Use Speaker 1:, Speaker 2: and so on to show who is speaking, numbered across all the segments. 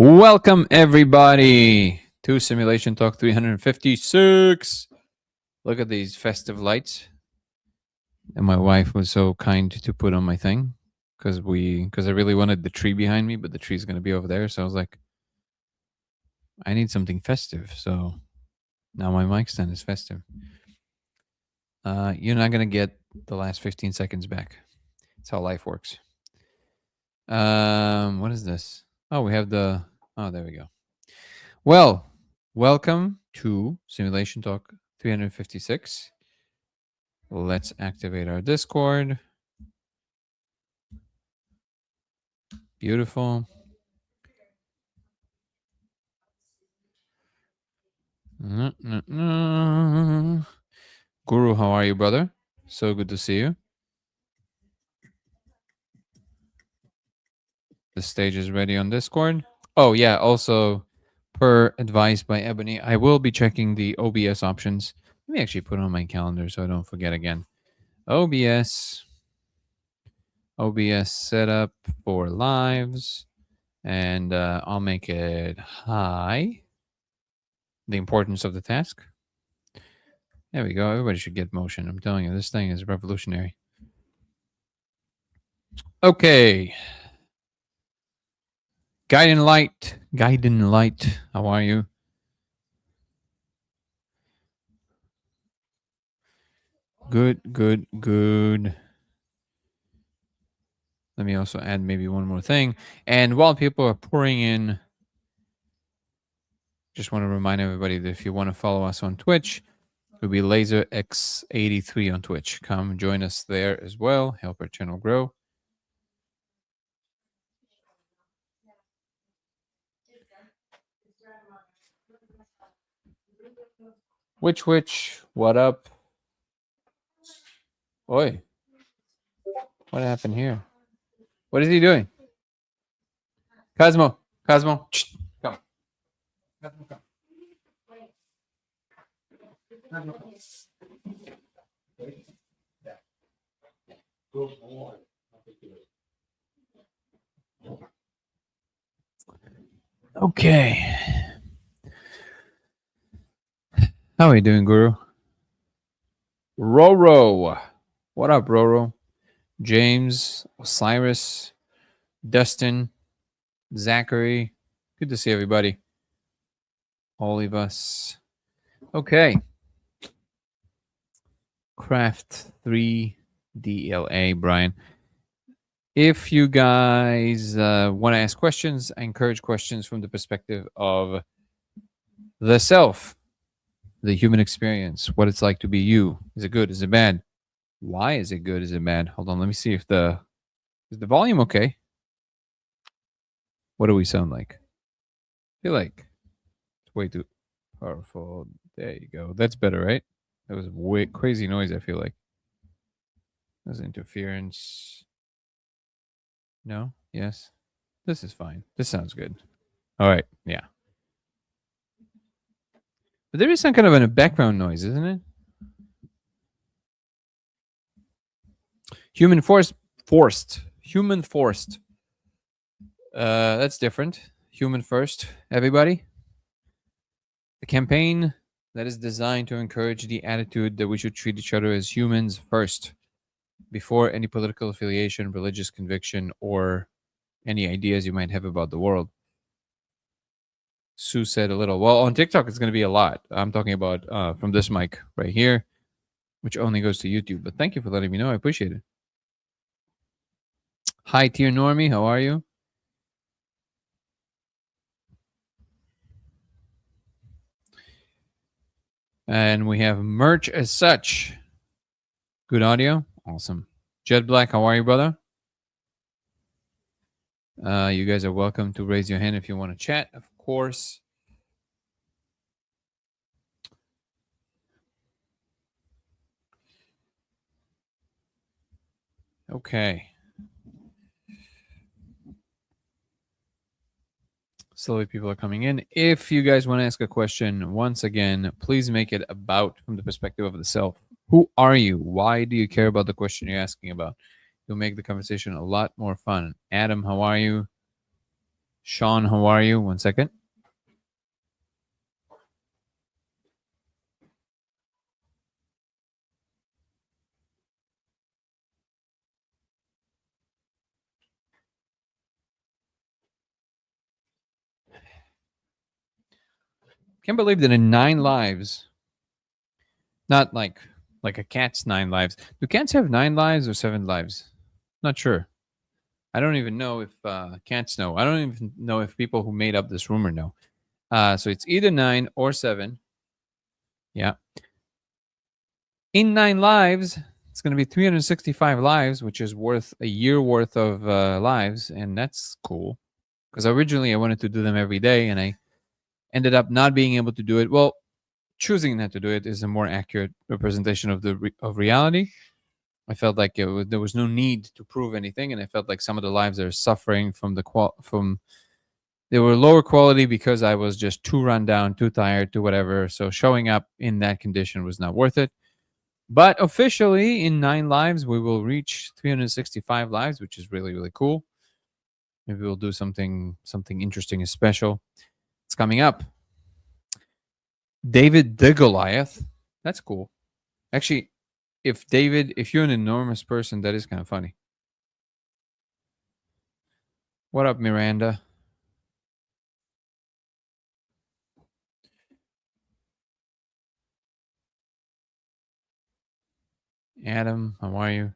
Speaker 1: Welcome, everybody, to Simulation Talk 356. Look at these festive lights. And my wife was so kind to put on my thing because I really wanted the tree behind me, but the tree's going to be over there. So I was like, I need something festive. So now my mic stand is festive. You're not going to get the last 15 seconds back. That's how life works. What is this? Oh, we have the. Oh, there we go. Well, welcome to Simulation Talk 356. Let's activate our Discord. Beautiful. Guru, how are you, brother? So good to see you. The stage is ready on Discord. Oh, yeah. Also, per advice by Ebony, I will be checking the OBS options. Let me actually put it on my calendar so I don't forget again. OBS setup for lives. And I'll make it high. The importance of the task. There we go. Everybody should get motion. I'm telling you, this thing is revolutionary. Okay. Guiding Light. How are you? Good. Let me also add maybe one more thing. And while people are pouring in, just want to remind everybody that if you want to follow us on Twitch, it'll be LaserX83 on Twitch. Come join us there as well. Help our channel grow. Which? What up? Oi. What happened here? What is he doing? Cosmo. Come. Cosmo, come. Okay. How are you doing, Guru? Roro. What up, Roro? James, Osiris, Dustin, Zachary. Good to see everybody. All of us. Okay. Craft 3 DLA, Brian. If you guys want to ask questions, I encourage questions from the perspective of the self, the human experience, what it's like to be you. Is it good? Is it bad? Why is it good? Is it bad? Hold on, let me see if is the volume okay? What do we sound like? I feel like it's way too powerful. There you go. That's better, right? That was way crazy noise, I feel like. There's interference. No? Yes? This is fine. This sounds good. All right. Yeah. But there is some kind of a background noise, isn't it? Human forced. Human forced. That's different. Human first, everybody. The campaign that is designed to encourage the attitude that we should treat each other as humans first, before any political affiliation, religious conviction, or any ideas you might have about the world. Sue said a little. Well, on TikTok, it's going to be a lot. I'm talking about from this mic right here, which only goes to YouTube. But thank you for letting me know. I appreciate it. Hi, Tier Normie. How are you? And we have merch as such. Good audio. Awesome. Jet Black, how are you, brother? You guys are welcome to raise your hand if you want to chat, of course. Okay. Slowly people are coming in. If you guys want to ask a question, once again, please make it about from the perspective of the self. Who are you? Why do you care about the question you're asking about? You'll make the conversation a lot more fun. Adam, how are you? Sean, how are you? 1 second. Can't believe that in 9 lives, not like a cat's 9 lives. Do cats have 9 lives or 7 lives? Not sure. I don't even know if cats know. I don't even know if people who made up this rumor know. So it's either 9 or 7. Yeah. In 9 lives, it's going to be 365 lives, which is worth a year worth of lives. And that's cool. Because originally I wanted to do them every day and I ended up not being able to do it. Well, choosing not to do it is a more accurate representation of of reality. I felt like there was no need to prove anything, and I felt like some of the lives are suffering from they were lower quality because I was just too run down, too tired, too whatever. So showing up in that condition was not worth it. But officially, in 9 lives, we will reach 365 lives, which is really really cool. Maybe we'll do something interesting and special. It's coming up. David the Goliath. That's cool. Actually, if you're an enormous person, that is kind of funny. What up, Miranda? Adam, how are you?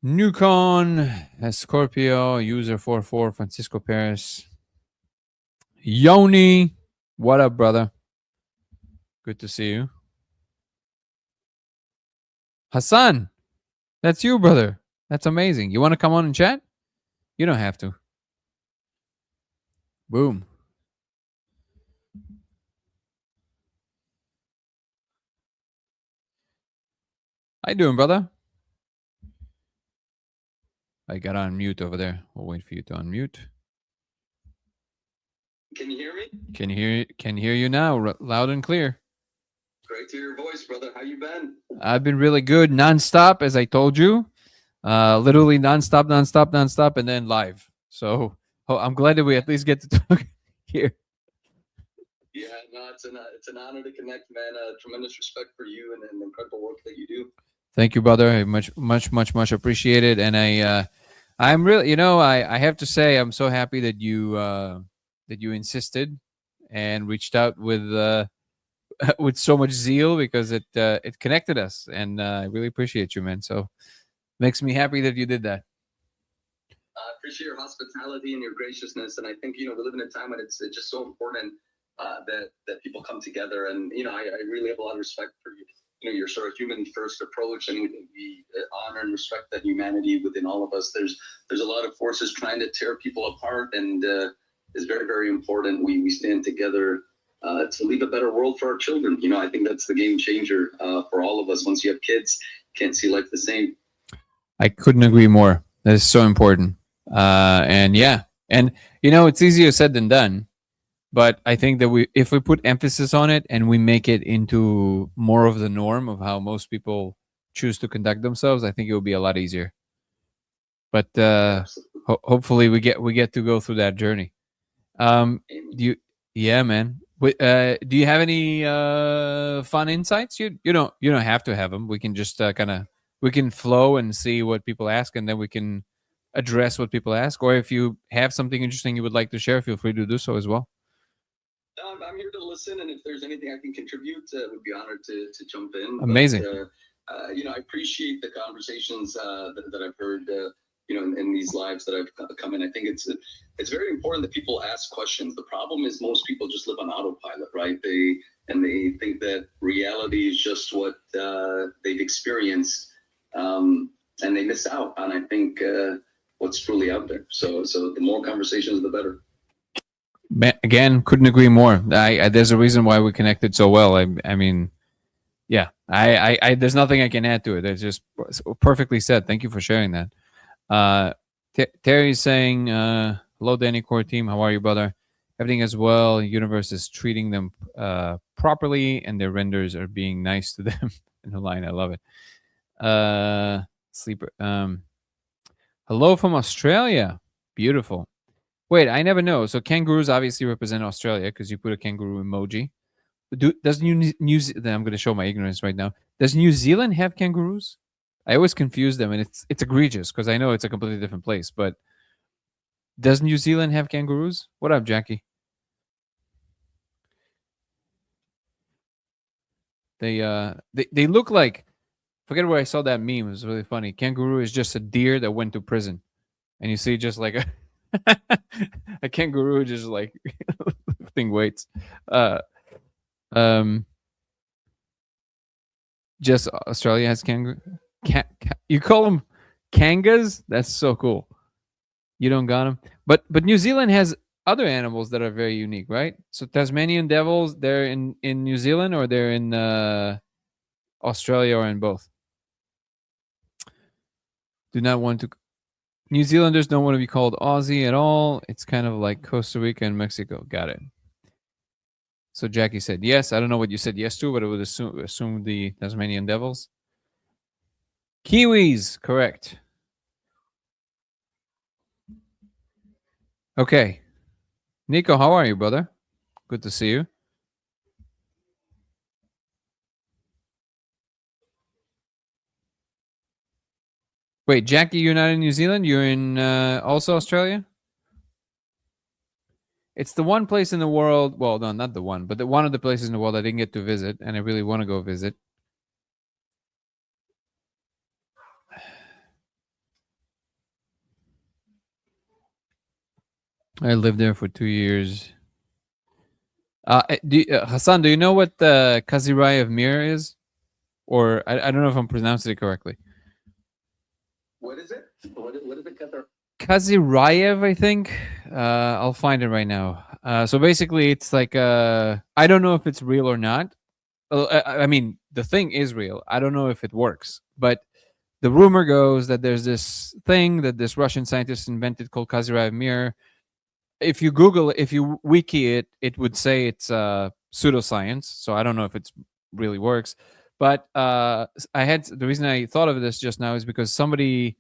Speaker 1: Newcon, Scorpio, user 44, Francisco Perez. Yoni, what up, brother? Good to see you. Hassan, that's you, brother. That's amazing. You want to come on and chat? You don't have to. Boom. How you doing, brother? I got on mute over there. We'll wait for you to unmute.
Speaker 2: Can you hear me?
Speaker 1: Can hear you now, loud and clear.
Speaker 2: Great to hear your voice, brother. How you been?
Speaker 1: I've been really good, nonstop, as I told you. Literally nonstop, and then live. So I'm glad that we at least get to talk here.
Speaker 2: Yeah, no, it's an honor to connect, man. Tremendous respect for you and the incredible work that you do.
Speaker 1: Thank you, brother. Much appreciated. And I'm really, I have to say, I'm so happy that you insisted and reached out with with so much zeal, because it connected us, and I really appreciate you, man. So makes me happy that you did that.
Speaker 2: I appreciate your hospitality and your graciousness, and I think we live in a time when it's just so important that people come together, and I really have a lot of respect for you. Your sort of human first approach, and we honor and respect that humanity within all of us. There's a lot of forces trying to tear people apart, and it's very, very important we stand together to leave a better world for our children. I think that's the game changer for all of us. Once you have kids, can't see life the same.
Speaker 1: I couldn't agree more. That is so important. And yeah, and it's easier said than done. But I think that if we put emphasis on it and we make it into more of the norm of how most people choose to conduct themselves, I think it will be a lot easier. But hopefully we get to go through that journey. Yeah, man. Do you have any fun insights? You don't have to have them. We can just we can flow and see what people ask, and then we can address what people ask. Or if you have something interesting you would like to share, feel free to do so as well.
Speaker 2: I'm here to listen, and if there's anything I can contribute, would be honored to jump in.
Speaker 1: Amazing.
Speaker 2: But, I appreciate the conversations that I've heard, in these lives that I've come in. I think it's very important that people ask questions. The problem is most people just live on autopilot, right? They think that reality is just what they've experienced, and they miss out on, I think, what's truly out there. So the more conversations, the better.
Speaker 1: Again, couldn't agree more. There's a reason why we connected so well. I mean, yeah, I there's nothing I can add to it. It's just perfectly said. Thank you for sharing that. Terry's saying, hello, Danny Core team. How are you, brother? Everything as well. Universe is treating them properly, and their renders are being nice to them. In the line, I love it. Sleeper. Hello from Australia. Beautiful. Wait, I never know. So kangaroos obviously represent Australia because you put a kangaroo emoji. Does New Zealand? I'm going to show my ignorance right now. Does New Zealand have kangaroos? I always confuse them, and it's egregious because I know it's a completely different place. But does New Zealand have kangaroos? What up, Jackie? They look like, forget where I saw that meme. It was really funny. Kangaroo is just a deer that went to prison, and you see just like a kangaroo just like lifting weights. Uh, um, just Australia has kangaroo. You call them kangas? That's so cool. You don't got them, but New Zealand has other animals that are very unique, right? So Tasmanian devils, they're in New Zealand, or they're in Australia, or in both. Do not want to. New Zealanders don't want to be called Aussie at all. It's kind of like Costa Rica and Mexico. Got it. So Jackie said yes. I don't know what you said yes to, but I would assume the Tasmanian devils. Kiwis, correct. Okay. Nico, how are you, brother? Good to see you. Wait, Jackie, you're not in New Zealand? You're in also Australia? It's the one place in the world. Well, no, not the one, but one of the places in the world I didn't get to visit, and I really want to go visit. I lived there for 2 years. Hassan, do you know what the Kazirayev Mir is? Or I don't know if I'm pronouncing it correctly.
Speaker 2: What is it? What is it, Qatar?
Speaker 1: Kazirayev, I think. I'll find it right now. So basically, it's like I don't know if it's real or not. I mean, the thing is real. I don't know if it works, but the rumor goes that there's this thing that this Russian scientist invented called Kazirayev Mir. If you Google it, if you wiki it, it would say it's pseudoscience. So I don't know if it really works. But the reason I thought of this just now is because somebody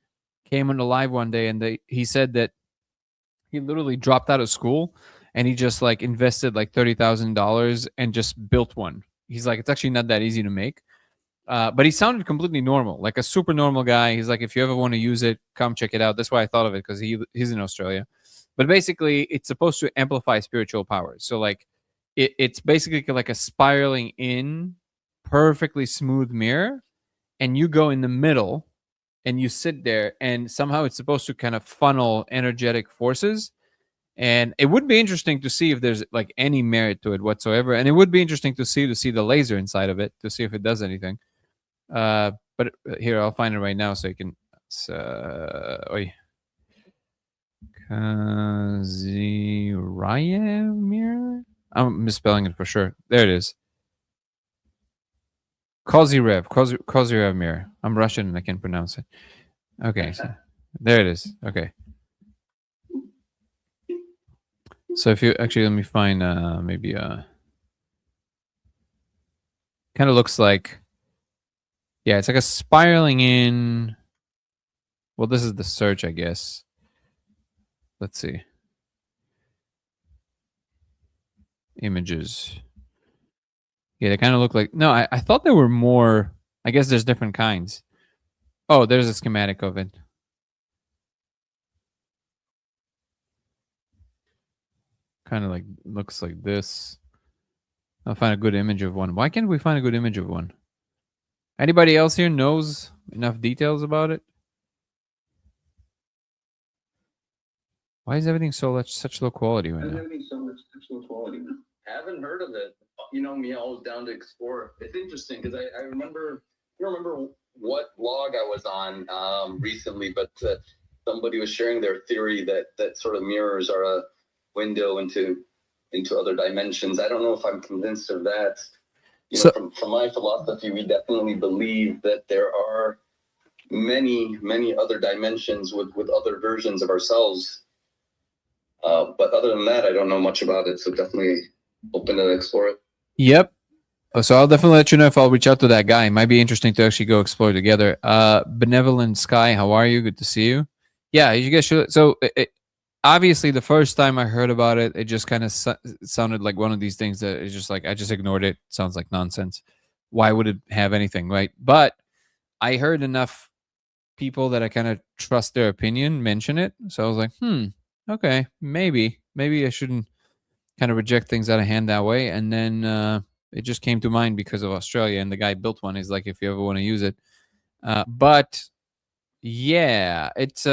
Speaker 1: came on the live one day and he said that he literally dropped out of school and he just like invested like $30,000 and just built one. He's like, it's actually not that easy to make. But he sounded completely normal, like a super normal guy. He's like, if you ever want to use it, come check it out. That's why I thought of it, because he's in Australia. But basically, it's supposed to amplify spiritual powers. So like, it's basically like a spiraling in, perfectly smooth mirror, and you go in the middle, and you sit there, and somehow it's supposed to kind of funnel energetic forces. And it would be interesting to see if there's like any merit to it whatsoever. And it would be interesting to see the laser inside of it to see if it does anything. But here, I'll find it right now so you can. Kazirayev Mir? I'm misspelling it for sure. There it is. Kozyrev Mir. I'm Russian and I can't pronounce it. Okay, so there it is. Okay. So if you actually, let me find maybe kind of looks like, yeah, it's like a spiraling in. Well, this is the search, I guess. Let's see. Images. Yeah, they kind of look like, no, I thought there were more. I guess there's different kinds. Oh, there's a schematic of it. Kind of like, looks like this. I'll find a good image of one. Why can't we find a good image of one? Anybody else here knows enough details about it? Why is everything such low quality right now?
Speaker 2: I haven't heard of it. You know me, always down to explore. It's interesting because I remember, I don't remember what blog I was on recently, but somebody was sharing their theory that sort of mirrors are a window into other dimensions. I don't know if I'm convinced of that. You know, from my philosophy, we definitely believe that there are many other dimensions with other versions of ourselves. But other than that, I don't know much about it. So definitely open to explore it.
Speaker 1: Yep. So I'll definitely let you know if I'll reach out to that guy. It might be interesting to actually go explore together. Benevolent Sky, how are you? Good to see you. Yeah, you guys should. So obviously the first time I heard about it, it just kind of sounded like one of these things that is just like I just ignored it. Sounds like nonsense. Why would it have anything, right? But I heard enough people that I kind of trust their opinion mention it, so I was like, okay, maybe I shouldn't kind of reject things out of hand that way. And then it just came to mind because of Australia, and the guy built one. He's like, if you ever want to use it, but yeah, it's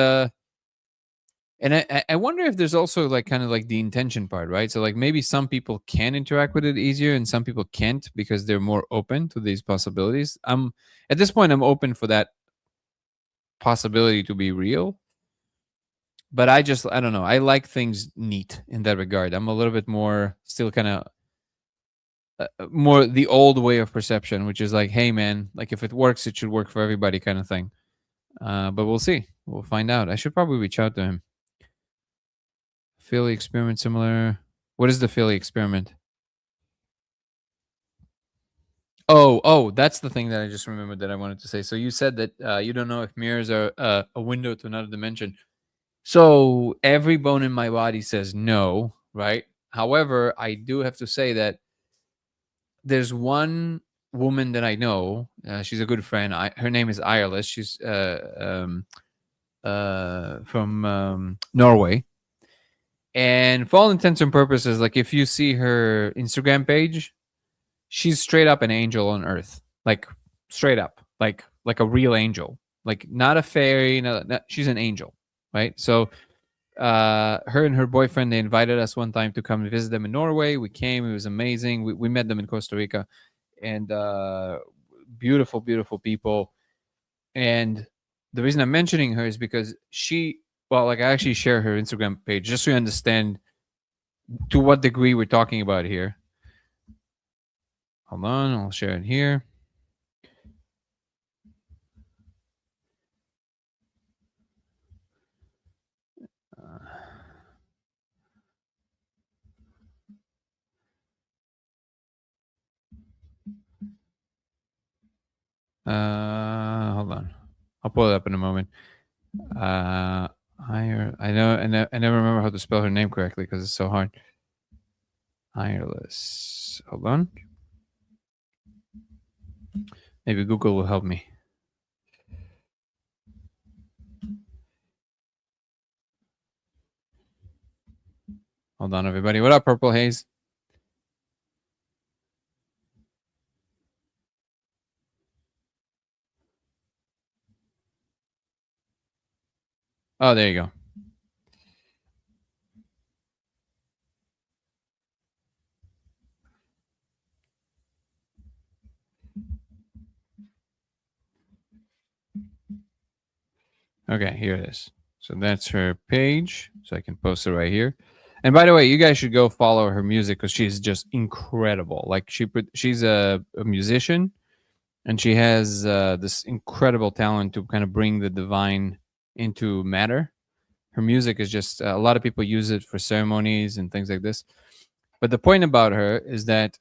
Speaker 1: and I wonder if there's also like kind of like the intention part, right? So like maybe some people can interact with it easier and some people can't because they're more open to these possibilities. I'm at this point I'm open for that possibility to be real. But I don't know. I like things neat in that regard. I'm a little bit more still kind of more the old way of perception, which is like, hey man, like if it works, it should work for everybody kind of thing. But we'll see. We'll find out. I should probably reach out to him. Philly experiment similar. What is the Philly experiment? Oh, that's the thing that I just remembered that I wanted to say. So you said that you don't know if mirrors are a window to another dimension. So every bone in my body says no, right? However, I do have to say that there's one woman that I know. She's a good friend. Her name is Irelis. She's from Norway. And for all intents and purposes, like if you see her Instagram page, she's straight up an angel on earth, like straight up, like a real angel, like not a fairy. No, she's an angel, right? So her and her boyfriend, they invited us one time to come and visit them in Norway. We came. It was amazing. We met them in Costa Rica, and beautiful, beautiful people. And the reason I'm mentioning her is because well, like I actually share her Instagram page just so you understand to what degree we're talking about here. Hold on, I'll share it here. Hold on, I'll pull it up in a moment. I never remember how to spell her name correctly because it's so hard. Ireless. Hold on. Maybe Google will help me. Hold on, everybody. What up, Purple Haze? Oh, there you go. Okay, here it is. So that's her page. So I can post it right here. And by the way, you guys should go follow her music because she's just incredible. Like she's a musician, and she has this incredible talent to kind of bring the divine into matter. Her music is just a lot of people use it for ceremonies and things like this. But the point about her is that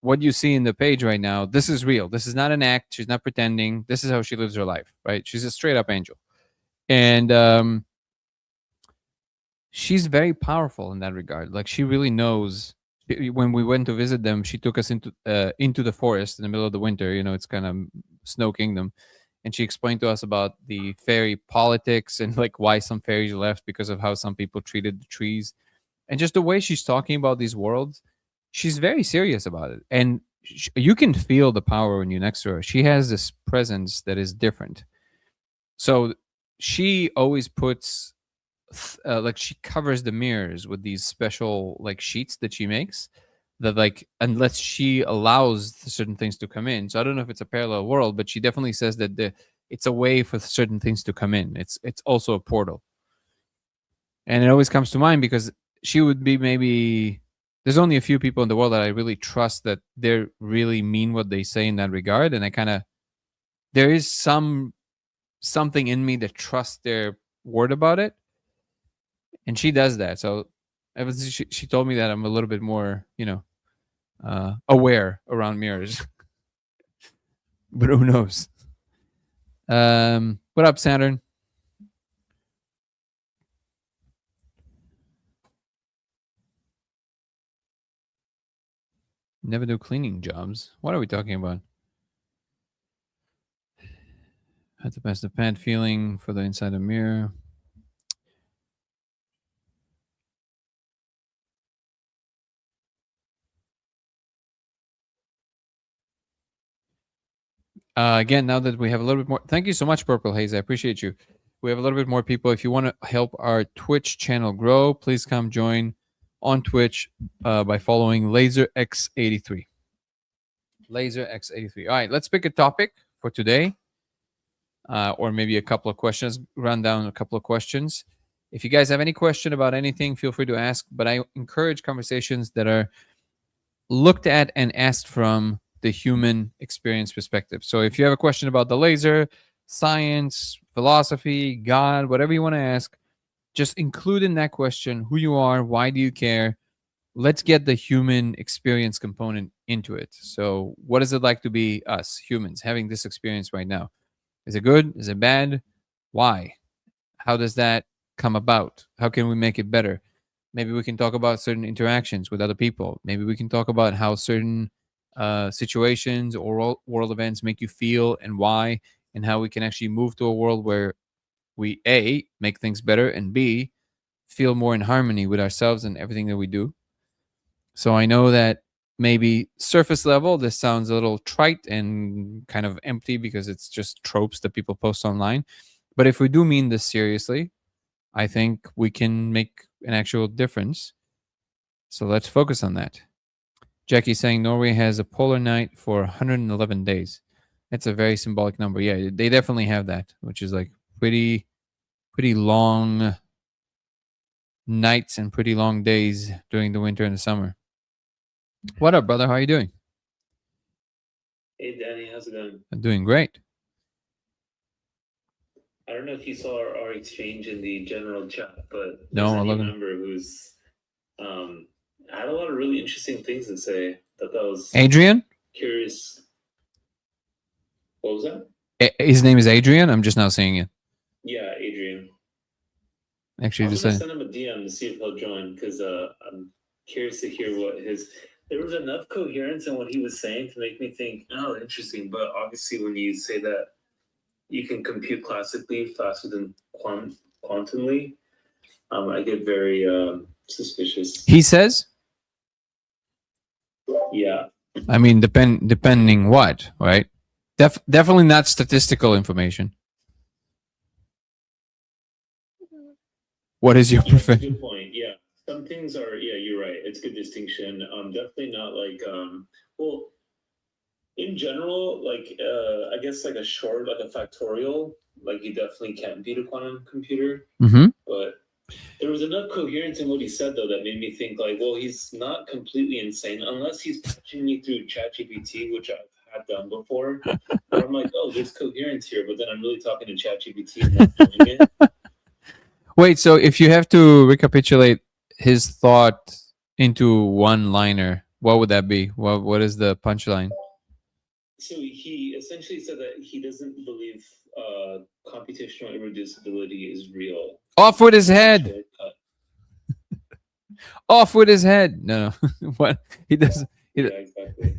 Speaker 1: what you see in the page right now, this is real. This is not an act. She's not pretending. This is how she lives her life, right? She's a straight up angel. And she's very powerful in that regard. Like she really knows. When we went to visit them, she took us into the forest in the middle of the winter. You know, it's kind of Snow Kingdom, and she explained to us about the fairy politics and like why some fairies left because of how some people treated the trees, and just the way she's talking about these worlds. She's very serious about it, and you can feel the power when you're next to her. She has this presence that is different. So she always puts like she covers the mirrors with these special like sheets that she makes that like unless she allows certain things to come in. So I don't know if it's a parallel world, but she definitely says that it's a way for certain things to come in. It's also a portal. And it always comes to mind because she would be maybe there's only a few people in the world that I really trust that they really mean what they say in that regard. And I kind of there is something in me that trusts their word about it, and she does that. So ever since she told me that, I'm a little bit more, aware around mirrors. But who knows? What up, Saturn? Never do cleaning jobs. What are we talking about? Had to pass the pad feeling for the inside of mirror. Again, now that we have a little bit more, thank you so much, Purple Haze. I appreciate you. We have a little bit more people. If you want to help our Twitch channel grow, please come join on Twitch by following LaserX83. LaserX83. All right, let's pick a topic for today, or maybe a couple of questions. Run down a couple of questions. If you guys have any question about anything, feel free to ask. But I encourage conversations that are looked at and asked from the human experience perspective. So if you have a question about the laser, science, philosophy, God, whatever you want to ask, just include in that question who you are, why do you care? Let's get the human experience component into it. So what is it like to be us, humans, having this experience right now? Is it good? Is it bad? Why? How does that come about? How can we make it better? Maybe we can talk about certain interactions with other people. Maybe we can talk about how certain situations or world events make you feel and why, and how we can actually move to a world where we A, make things better, and B, feel more in harmony with ourselves and everything that we do. So I know that maybe surface level, this sounds a little trite and kind of empty because it's just tropes that people post online. But if we do mean this seriously, I think we can make an actual difference. So let's focus on that. Jackie saying Norway has a polar night for 111 days. That's a very symbolic number. Yeah, they definitely have that, which is like pretty long nights and pretty long days during the winter and the summer. What up, brother? How are you doing?
Speaker 3: Hey, Danny, how's it going?
Speaker 1: I'm doing great.
Speaker 3: I don't know if you saw our exchange in the general chat, but
Speaker 1: No,
Speaker 3: there's
Speaker 1: I
Speaker 3: a
Speaker 1: love it.
Speaker 3: member who's had a lot of really interesting things to say. That was
Speaker 1: Adrian?
Speaker 3: curious. What was that?
Speaker 1: His name is Adrian. I'm just now seeing it.
Speaker 3: Yeah, Adrian.
Speaker 1: Actually,
Speaker 3: I'm
Speaker 1: just
Speaker 3: gonna
Speaker 1: saying.
Speaker 3: send him a DM to see if he'll join because I'm curious to hear what his. There was enough coherence in what he was saying to make me think, oh, interesting. But obviously, when you say that you can compute classically faster than quantumly, I get very suspicious.
Speaker 1: He says?
Speaker 3: Yeah.
Speaker 1: I mean, depending what, right? Definitely not statistical information. What is your profession?
Speaker 3: Good point. Yeah, some things are. Yeah, you're right. It's a good distinction. Definitely not like. Well, in general, like I guess like a short, like a factorial, like you definitely can't beat a quantum computer.
Speaker 1: Mm-hmm.
Speaker 3: But there was enough coherence in what he said though that made me think like, well, he's not completely insane unless he's patching me through ChatGPT, which I've had done before. But I'm like, oh, there's coherence here, but then I'm really talking to ChatGPT and not doing it.
Speaker 1: Wait, so if you have to recapitulate his thought into one liner, what would that be? What is the punchline?
Speaker 3: So he essentially said that he doesn't believe computational irreducibility is real.
Speaker 1: Off with his head. Off with his head. No. What he doesn't.
Speaker 3: Yeah, exactly.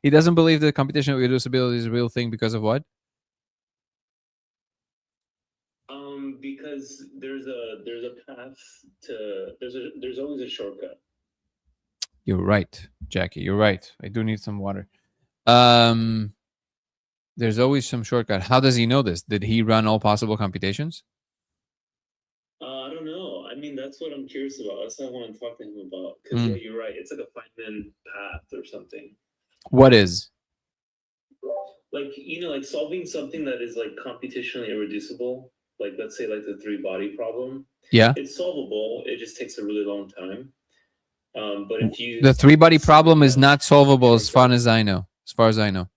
Speaker 1: He doesn't believe that computational irreducibility is a real thing because of what?
Speaker 3: Because there's a path to there's always a shortcut.
Speaker 1: You're right, Jackie. You're right. I do need some water. There's always some shortcut. How does he know this? Did he run all possible computations?
Speaker 3: I don't know. I mean, that's what I'm curious about. That's what I want to talk to him about. Because yeah, you're right. It's like a Feynman path or something.
Speaker 1: What is?
Speaker 3: Like, like solving something that is like computationally irreducible. Like, let's say like the 3-body problem.
Speaker 1: Yeah.
Speaker 3: It's solvable. It just takes a really long time. But if you
Speaker 1: the 3-body problem is not solvable as far as I know. As far as I know.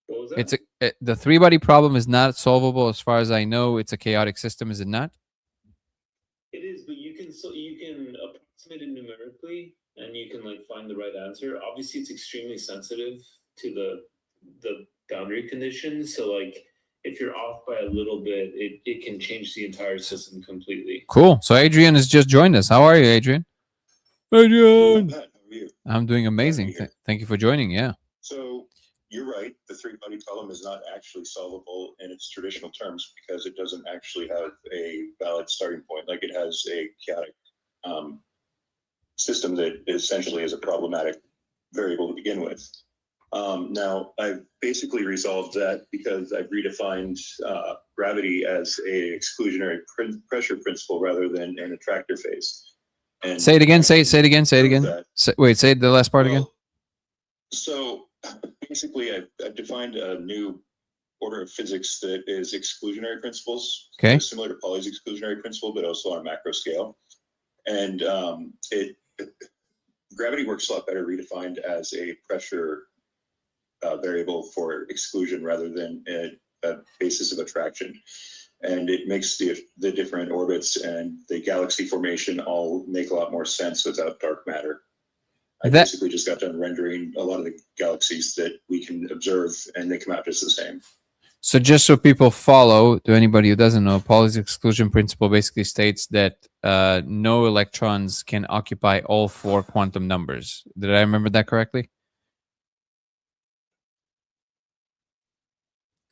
Speaker 3: What was that?
Speaker 1: The 3-body problem is not solvable as far as I know. It's a chaotic system, is it not?
Speaker 3: It is, but you can approximate it numerically, and you can like find the right answer. Obviously, it's extremely sensitive to the boundary conditions. So like, if you're off by a little bit, it can change the entire system completely.
Speaker 1: Cool. So Adrian has just joined us. How are you, Adrian? Adrian. I'm doing amazing.
Speaker 4: here.
Speaker 1: Thank you for joining. Yeah.
Speaker 4: So you're right. The three-body problem is not actually solvable in its traditional terms because it doesn't actually have a valid starting point. Like it has a chaotic system that essentially is a problematic variable to begin with. Now, I've basically resolved that because I've redefined gravity as a exclusionary pressure principle rather than an attractor phase. And
Speaker 1: Say it again. Say it again. Say it again.
Speaker 4: that-
Speaker 1: Wait, say the last part again.
Speaker 4: Well, so basically, I've defined a new order of physics that is exclusionary principles.
Speaker 1: Okay.
Speaker 4: Similar to Pauli's exclusionary principle, but also on a macro scale. And gravity works a lot better redefined as a pressure variable for exclusion rather than a basis of attraction. And it makes the different orbits and the galaxy formation all make a lot more sense without dark matter. I basically just got done rendering a lot of the galaxies that we can observe, and they come out just the same.
Speaker 1: So just so people follow, to anybody who doesn't know, Pauli's exclusion principle basically states that no electrons can occupy all four quantum numbers. Did I remember that correctly?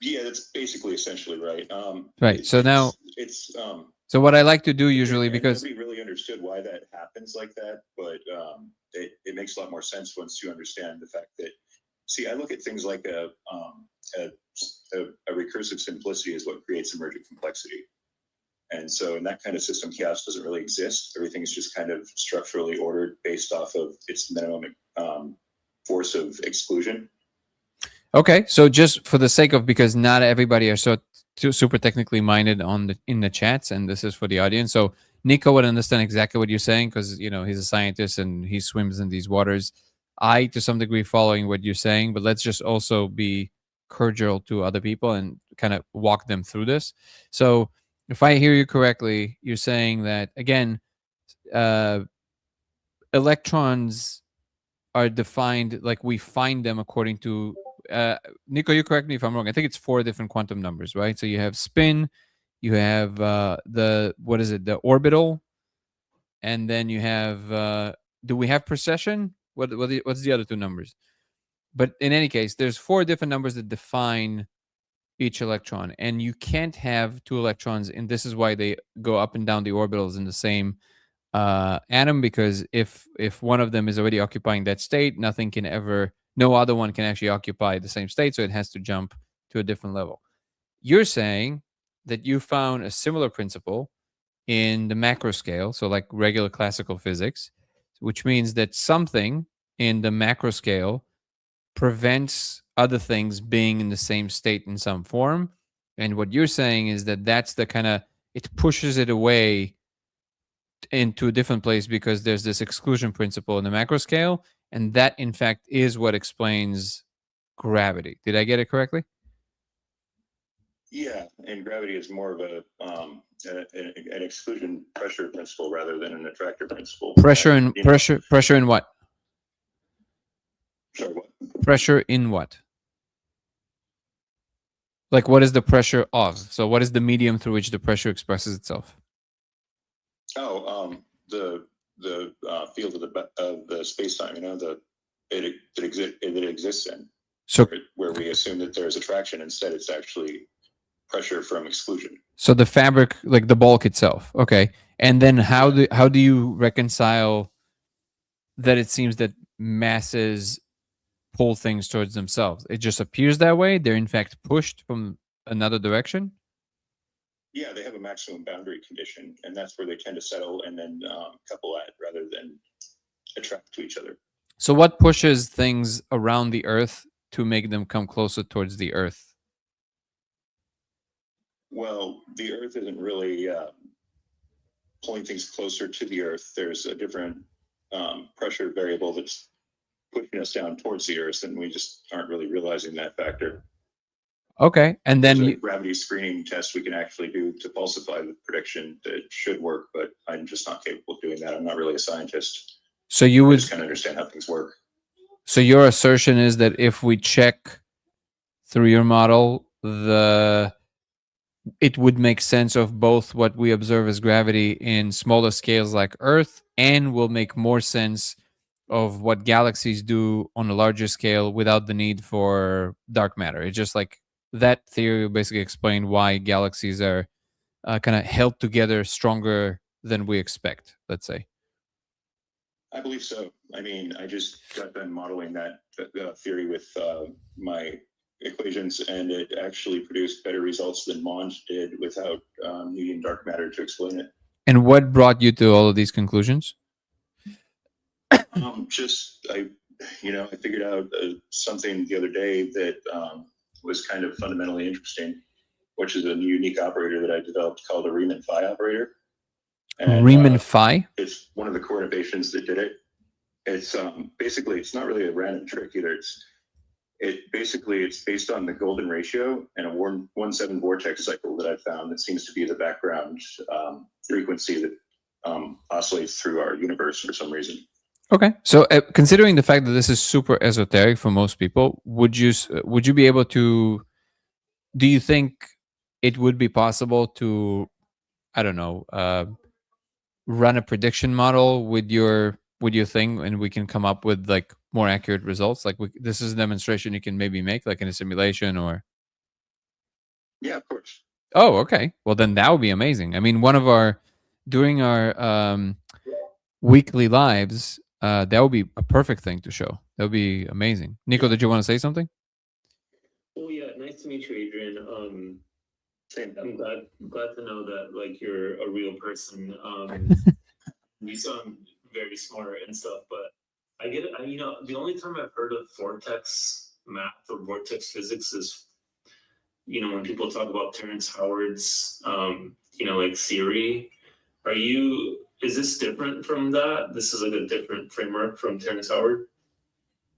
Speaker 4: Yeah, that's basically essentially right.
Speaker 1: Right. So now,
Speaker 4: it's
Speaker 1: so what I like to do usually, because
Speaker 4: nobody really understood why that happens like that, but it makes a lot more sense once you understand the fact that. See, I look at things like a recursive simplicity is what creates emergent complexity. And so in that kind of system, chaos doesn't really exist. Everything is just kind of structurally ordered based off of its minimum force of exclusion.
Speaker 1: okay, so just for the sake of, because not everybody are so super technically minded in the chats, and this is for the audience. So Nico would understand exactly what you're saying because he's a scientist and he swims in these waters. I, to some degree, following what you're saying, but let's just also be cordial to other people and kind of walk them through this. So if I hear you correctly, you're saying that, again, electrons are defined like we find them according to, Nico, you correct me if I'm wrong. I think it's 4 different quantum numbers, right? So you have spin, you have the orbital, and then you have, do we have precession? What's the other 2 numbers? But in any case, there's 4 different numbers that define each electron, and you can't have 2 electrons, and this is why they go up and down the orbitals in the same atom, because if one of them is already occupying that state, no other one can actually occupy the same state, so it has to jump to a different level. You're saying that you found a similar principle in the macro scale, so like regular classical physics, which means that something in the macro scale prevents other things being in the same state in some form. And what you're saying is that that's the kind of, it pushes it away into a different place because there's this exclusion principle in the macro scale. And that, in fact, is what explains gravity. Did I get it correctly?
Speaker 4: Yeah, and gravity is more of an exclusion pressure principle rather than an attractor principle.
Speaker 1: Pressure in what?
Speaker 4: Sorry, what?
Speaker 1: Pressure in what? Like, what is the pressure of? So what is the medium through which the pressure expresses itself?
Speaker 4: Oh, the field of the space-time, that it exists in.
Speaker 1: So
Speaker 4: where we assume that there's attraction, instead it's actually pressure from exclusion.
Speaker 1: So the fabric, like the bulk itself. Okay. And then how do you reconcile that it seems that masses pull things towards themselves? It just appears that way. They're in fact pushed from another direction.
Speaker 4: Yeah, they have a maximum boundary condition, and that's where they tend to settle and then couple at rather than attract to each other.
Speaker 1: So what pushes things around the Earth to make them come closer towards the Earth?
Speaker 4: Well, the Earth isn't really pulling things closer to the Earth. There's a different pressure variable that's pushing us down towards the Earth, and we just aren't really realizing that factor.
Speaker 1: Okay, and then
Speaker 4: There's a gravity screening test we can actually do to falsify the prediction that should work, but I'm just not capable of doing that. I'm not really a scientist.
Speaker 1: So you
Speaker 4: I
Speaker 1: would
Speaker 4: just kind of understand how things work.
Speaker 1: So your assertion is that if we check through your model, it would make sense of both what we observe as gravity in smaller scales like Earth, and will make more sense of what galaxies do on a larger scale without the need for dark matter. It's just like that theory basically explained why galaxies are kind of held together stronger than we expect, let's say.
Speaker 4: I believe so. I mean, I just got done modeling that theory with my equations, and it actually produced better results than Mond did without needing dark matter to explain it.
Speaker 1: And what brought you to all of these conclusions?
Speaker 4: Just I figured out something the other day that was kind of fundamentally interesting, which is a unique operator that I developed called a Riemann phi operator. And,
Speaker 1: Riemann phi?
Speaker 4: It's one of the core innovations that did it. It's basically, it's not really a random trick either. It's based on the golden ratio and a 1-7 vortex cycle that I found that seems to be the background frequency that oscillates through our universe for some reason.
Speaker 1: Okay, so considering the fact that this is super esoteric for most people, would you be able to? Do you think it would be possible to, I don't know, run a prediction model with your thing, and we can come up with like more accurate results? Like this is a demonstration you can maybe make, like in a simulation, or?
Speaker 4: Yeah, of course.
Speaker 1: Oh, okay. Well, then that would be amazing. I mean, during our weekly lives. That would be a perfect thing to show. That would be amazing. Nico, did you want to say something?
Speaker 3: Oh yeah, nice to meet you, Adrian. I'm glad to know that like you're a real person. You sound very smart and stuff, but I get it. The only time I've heard of vortex math or vortex physics is, when people talk about Terrence Howard's, like theory. Is this different from that? This is like a different framework from Terrence Howard?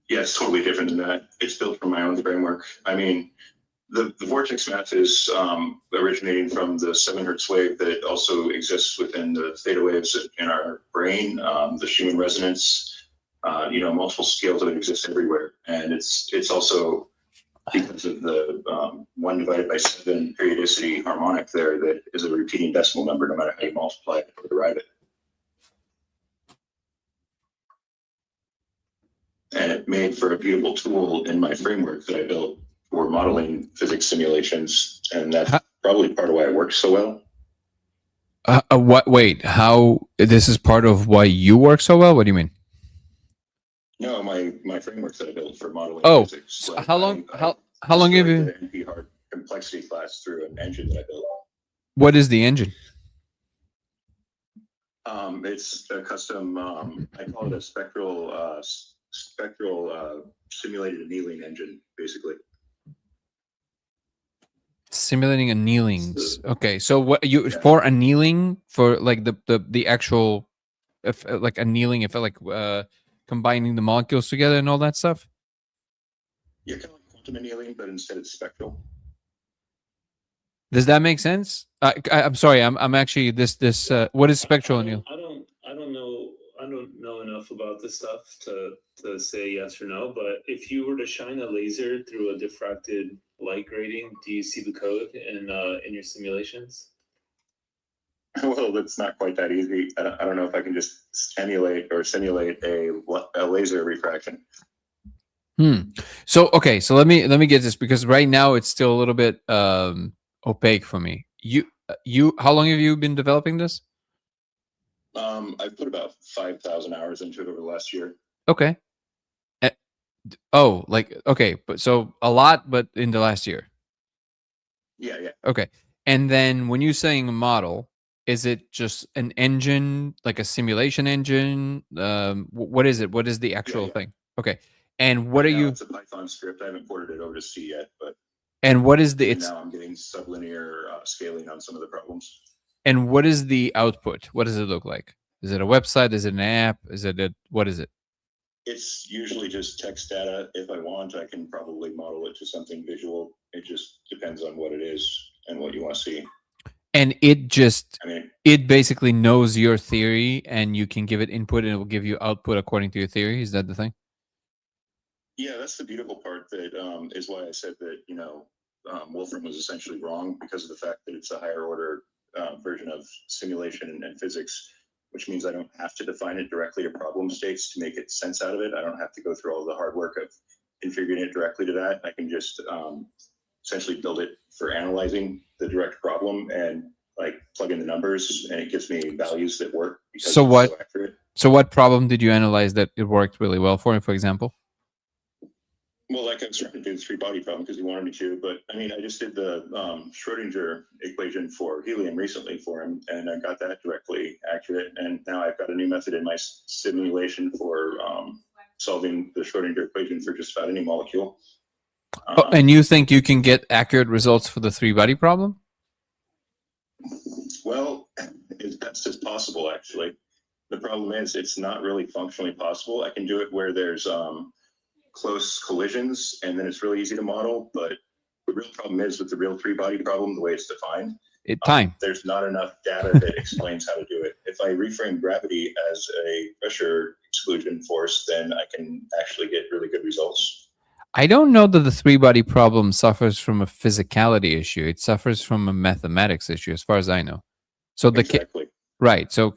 Speaker 4: Yeah, it's totally different than that. It's built from my own framework. I mean, the vortex math is originating from the 7 hertz wave that also exists within the theta waves in our brain, the Schumann resonance, multiple scales that exist everywhere. And it's also because of the 1 divided by 7 periodicity harmonic there that is a repeating decimal number no matter how you multiply it or derive it. And it made for a beautiful tool in my framework that I built for modeling physics simulations. And that's probably part of why it works so well.
Speaker 1: What? Wait, how? This is part of why you work so well? What do you mean?
Speaker 4: No, my frameworks that I built for modeling physics.
Speaker 1: So
Speaker 4: like
Speaker 1: how long have you?
Speaker 4: The NP hard complexity class through an engine that I built.
Speaker 1: What is the engine?
Speaker 4: It's a custom. I call it a spectral simulated annealing engine, basically.
Speaker 1: Simulating annealings. Okay, so what for annealing, for like the actual, like annealing, if like combining the molecules together and all that stuff?
Speaker 4: Yeah, kind of like quantum annealing, but instead it's spectral.
Speaker 1: Does that make sense? I'm sorry. I'm actually this. What is spectral annealing?
Speaker 3: I don't know enough about this stuff to say yes or no. But if you were to shine a laser through a diffracted light grating, do you see the code in your simulations?
Speaker 4: Well, it's not quite that easy. I don't know if I can just simulate a laser refraction.
Speaker 1: So okay, so let me get this, because right now it's still a little bit opaque for me. You how long have you been developing this?
Speaker 4: I've put about 5,000 hours into it over the last year.
Speaker 1: Okay. Okay, but so a lot, but in the last year.
Speaker 4: Yeah.
Speaker 1: Okay, and then when you're saying a model, is it just an engine, like a simulation engine? What is it? What is the actual thing? Okay, and what are you?
Speaker 4: It's a Python script. I haven't ported it over to C yet, but.
Speaker 1: And what is the?
Speaker 4: Now I'm getting sublinear scaling on some of the problems.
Speaker 1: And what is the output? What does it look like? Is it a website? Is it an app? What is it?
Speaker 4: It's usually just text data. If I want, I can probably model it to something visual. It just depends on what it is and what you want to see.
Speaker 1: And it basically knows your theory, and you can give it input and it will give you output according to your theory. Is that the thing?
Speaker 4: Yeah, that's the beautiful part. That is why I said that, Wolfram was essentially wrong, because of the fact that it's a higher order version of simulation and physics. which means I don't have to define it directly to problem states to make it sense out of it. I don't have to go through all the hard work of configuring it directly to that. I can just essentially build it for analyzing the direct problem and like plug in the numbers, and it gives me values that work because
Speaker 1: So
Speaker 4: it's
Speaker 1: what-
Speaker 4: so accurate.
Speaker 1: So what problem did you analyze that it worked really well for example?
Speaker 4: Well, like I was trying to do the three-body problem because he wanted me to, but I mean, I just did the Schrodinger equation for helium recently for him, and I got that directly accurate. And now I've got a new method in my simulation for solving the Schrodinger equation for just about any molecule.
Speaker 1: And you think you can get accurate results for the three-body problem?
Speaker 4: Well, as best as possible, actually. The problem is it's not really functionally possible. I can do it where there's close collisions, and then it's really easy to model. But the real problem is with the real three-body problem, the way it's defined,
Speaker 1: Time.
Speaker 4: there's not enough data that explains how to do it. If I reframe gravity as a pressure exclusion force, then I can actually get really good results.
Speaker 1: I don't know that the three-body problem suffers from a physicality issue. It suffers from a mathematics issue, as far as I know. So
Speaker 4: Exactly.
Speaker 1: right. So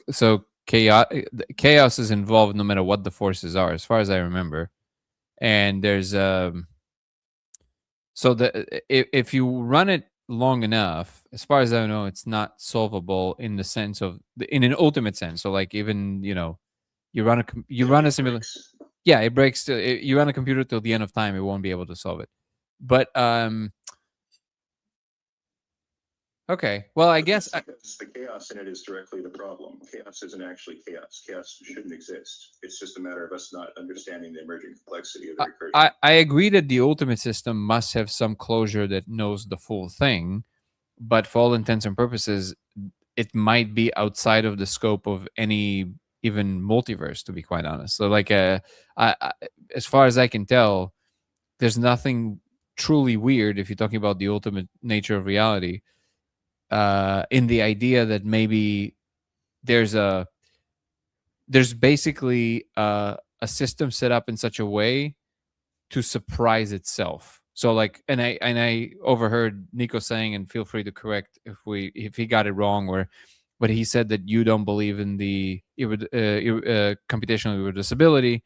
Speaker 1: chaos is involved no matter what the forces are, as far as I remember. And there's if you run it long enough, as far as I know, it's not solvable in the sense of in an ultimate sense. So like even you run a simulation. Yeah, it breaks. You run a computer till the end of time, it won't be able to solve it. But okay. Well, I guess
Speaker 4: Because the chaos in it is directly the problem. Chaos isn't actually chaos. Chaos shouldn't exist. It's just a matter of us not understanding the emerging complexity of the recursion.
Speaker 1: I agree that the ultimate system must have some closure that knows the full thing, but for all intents and purposes, it might be outside of the scope of any even multiverse, to be quite honest. So like as far as I can tell, there's nothing truly weird if you're talking about the ultimate nature of reality, in the idea that maybe there's basically a system set up in such a way to surprise itself. So like, and I overheard Nico saying, and feel free to correct if he got it wrong, but he said that you don't believe in the computational irreducibility.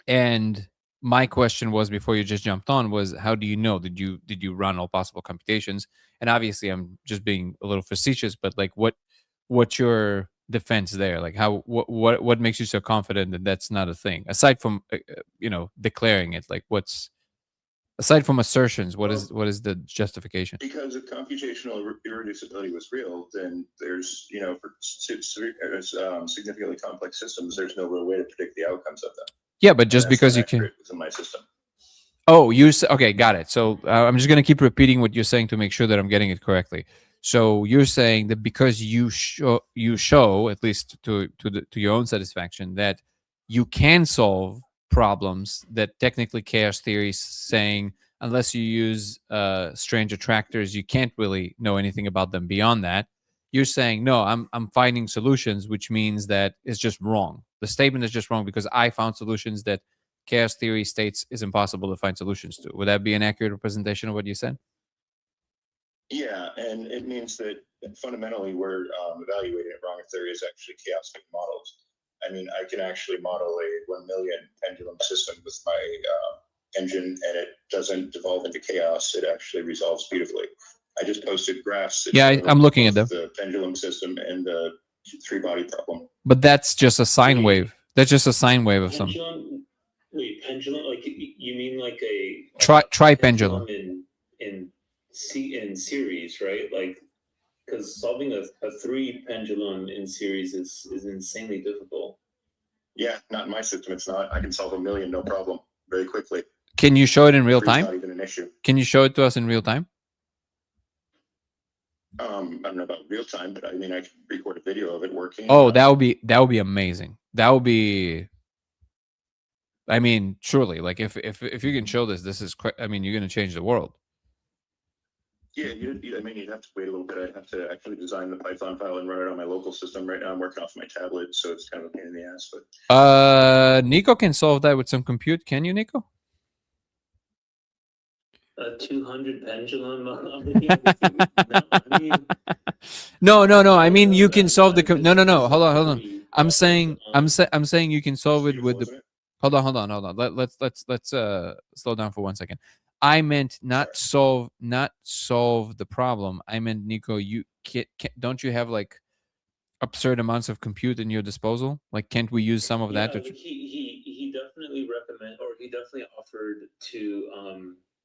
Speaker 1: And my question was, before you just jumped on, was how do you know? Did you run all possible computations? And obviously I'm just being a little facetious, but like what's your defense there? Like what makes you so confident that that's not a thing, aside from declaring it? Like aside from assertions, what is the justification?
Speaker 4: Because if computational irreducibility was real, then there's, for significantly complex systems, there's no real way to predict the outcomes of them.
Speaker 1: Yeah, but just because you can.
Speaker 4: Within my system.
Speaker 1: Oh, okay, got it. So I'm just going to keep repeating what you're saying to make sure that I'm getting it correctly. So you're saying that because you show at least to your own satisfaction that you can solve problems that technically chaos theory is saying, unless you use strange attractors, you can't really know anything about them beyond that. You're saying, no, I'm finding solutions, which means that it's just wrong. The statement is just wrong because I found solutions that chaos theory states is impossible to find solutions to. Would that be an accurate representation of what you said?
Speaker 4: Yeah, and it means that fundamentally we're evaluating it wrong if there is actually chaos-like models. I mean, I can actually model a 1 million pendulum system with my engine, and it doesn't devolve into chaos. It actually resolves beautifully. I just posted graphs.
Speaker 1: I'm looking at them.
Speaker 4: The pendulum system and the three-body problem.
Speaker 1: But that's just a sine wave. That's just a sine wave of some.
Speaker 3: Pendulum? Like you mean like a
Speaker 1: tri-pendulum
Speaker 3: in series, right? Like, because solving a 3 pendulum in series is insanely difficult.
Speaker 4: Yeah, not in my system. It's not. I can solve 1 million no problem very quickly.
Speaker 1: Can you show it in real time?
Speaker 4: Not even an issue.
Speaker 1: Can you show it to us in real time?
Speaker 4: I don't know about real time, but I mean, I can record a video of it working.
Speaker 1: Oh, that would be amazing. That would be. I mean, surely, like if you can show this is. I mean, you're going to change the world.
Speaker 4: Yeah, I mean, you'd have to wait a little bit. I'd have to actually design the Python file and run it on my local system. Right now, I'm working off my tablet, so it's kind of a pain in the ass. But
Speaker 1: Nico can solve that with some compute. Can you, Nico?
Speaker 3: A 200 pendulum. I'm looking at the no, I mean,
Speaker 1: No. I mean, you can solve the.
Speaker 3: I'm
Speaker 1: No.
Speaker 3: just
Speaker 1: Hold on.
Speaker 3: three
Speaker 1: I'm
Speaker 3: buttons
Speaker 1: saying,
Speaker 3: on.
Speaker 1: I'm saying you can solve it
Speaker 4: Beautiful,
Speaker 1: with the.
Speaker 4: isn't it?
Speaker 1: Hold on. Let's slow down for 1 second. I meant not solve the problem. I meant, Nico, you don't you have like absurd amounts of compute in your disposal? Like, can't we use some of
Speaker 3: Yeah,
Speaker 1: that?
Speaker 3: like he definitely recommend, or he definitely offered to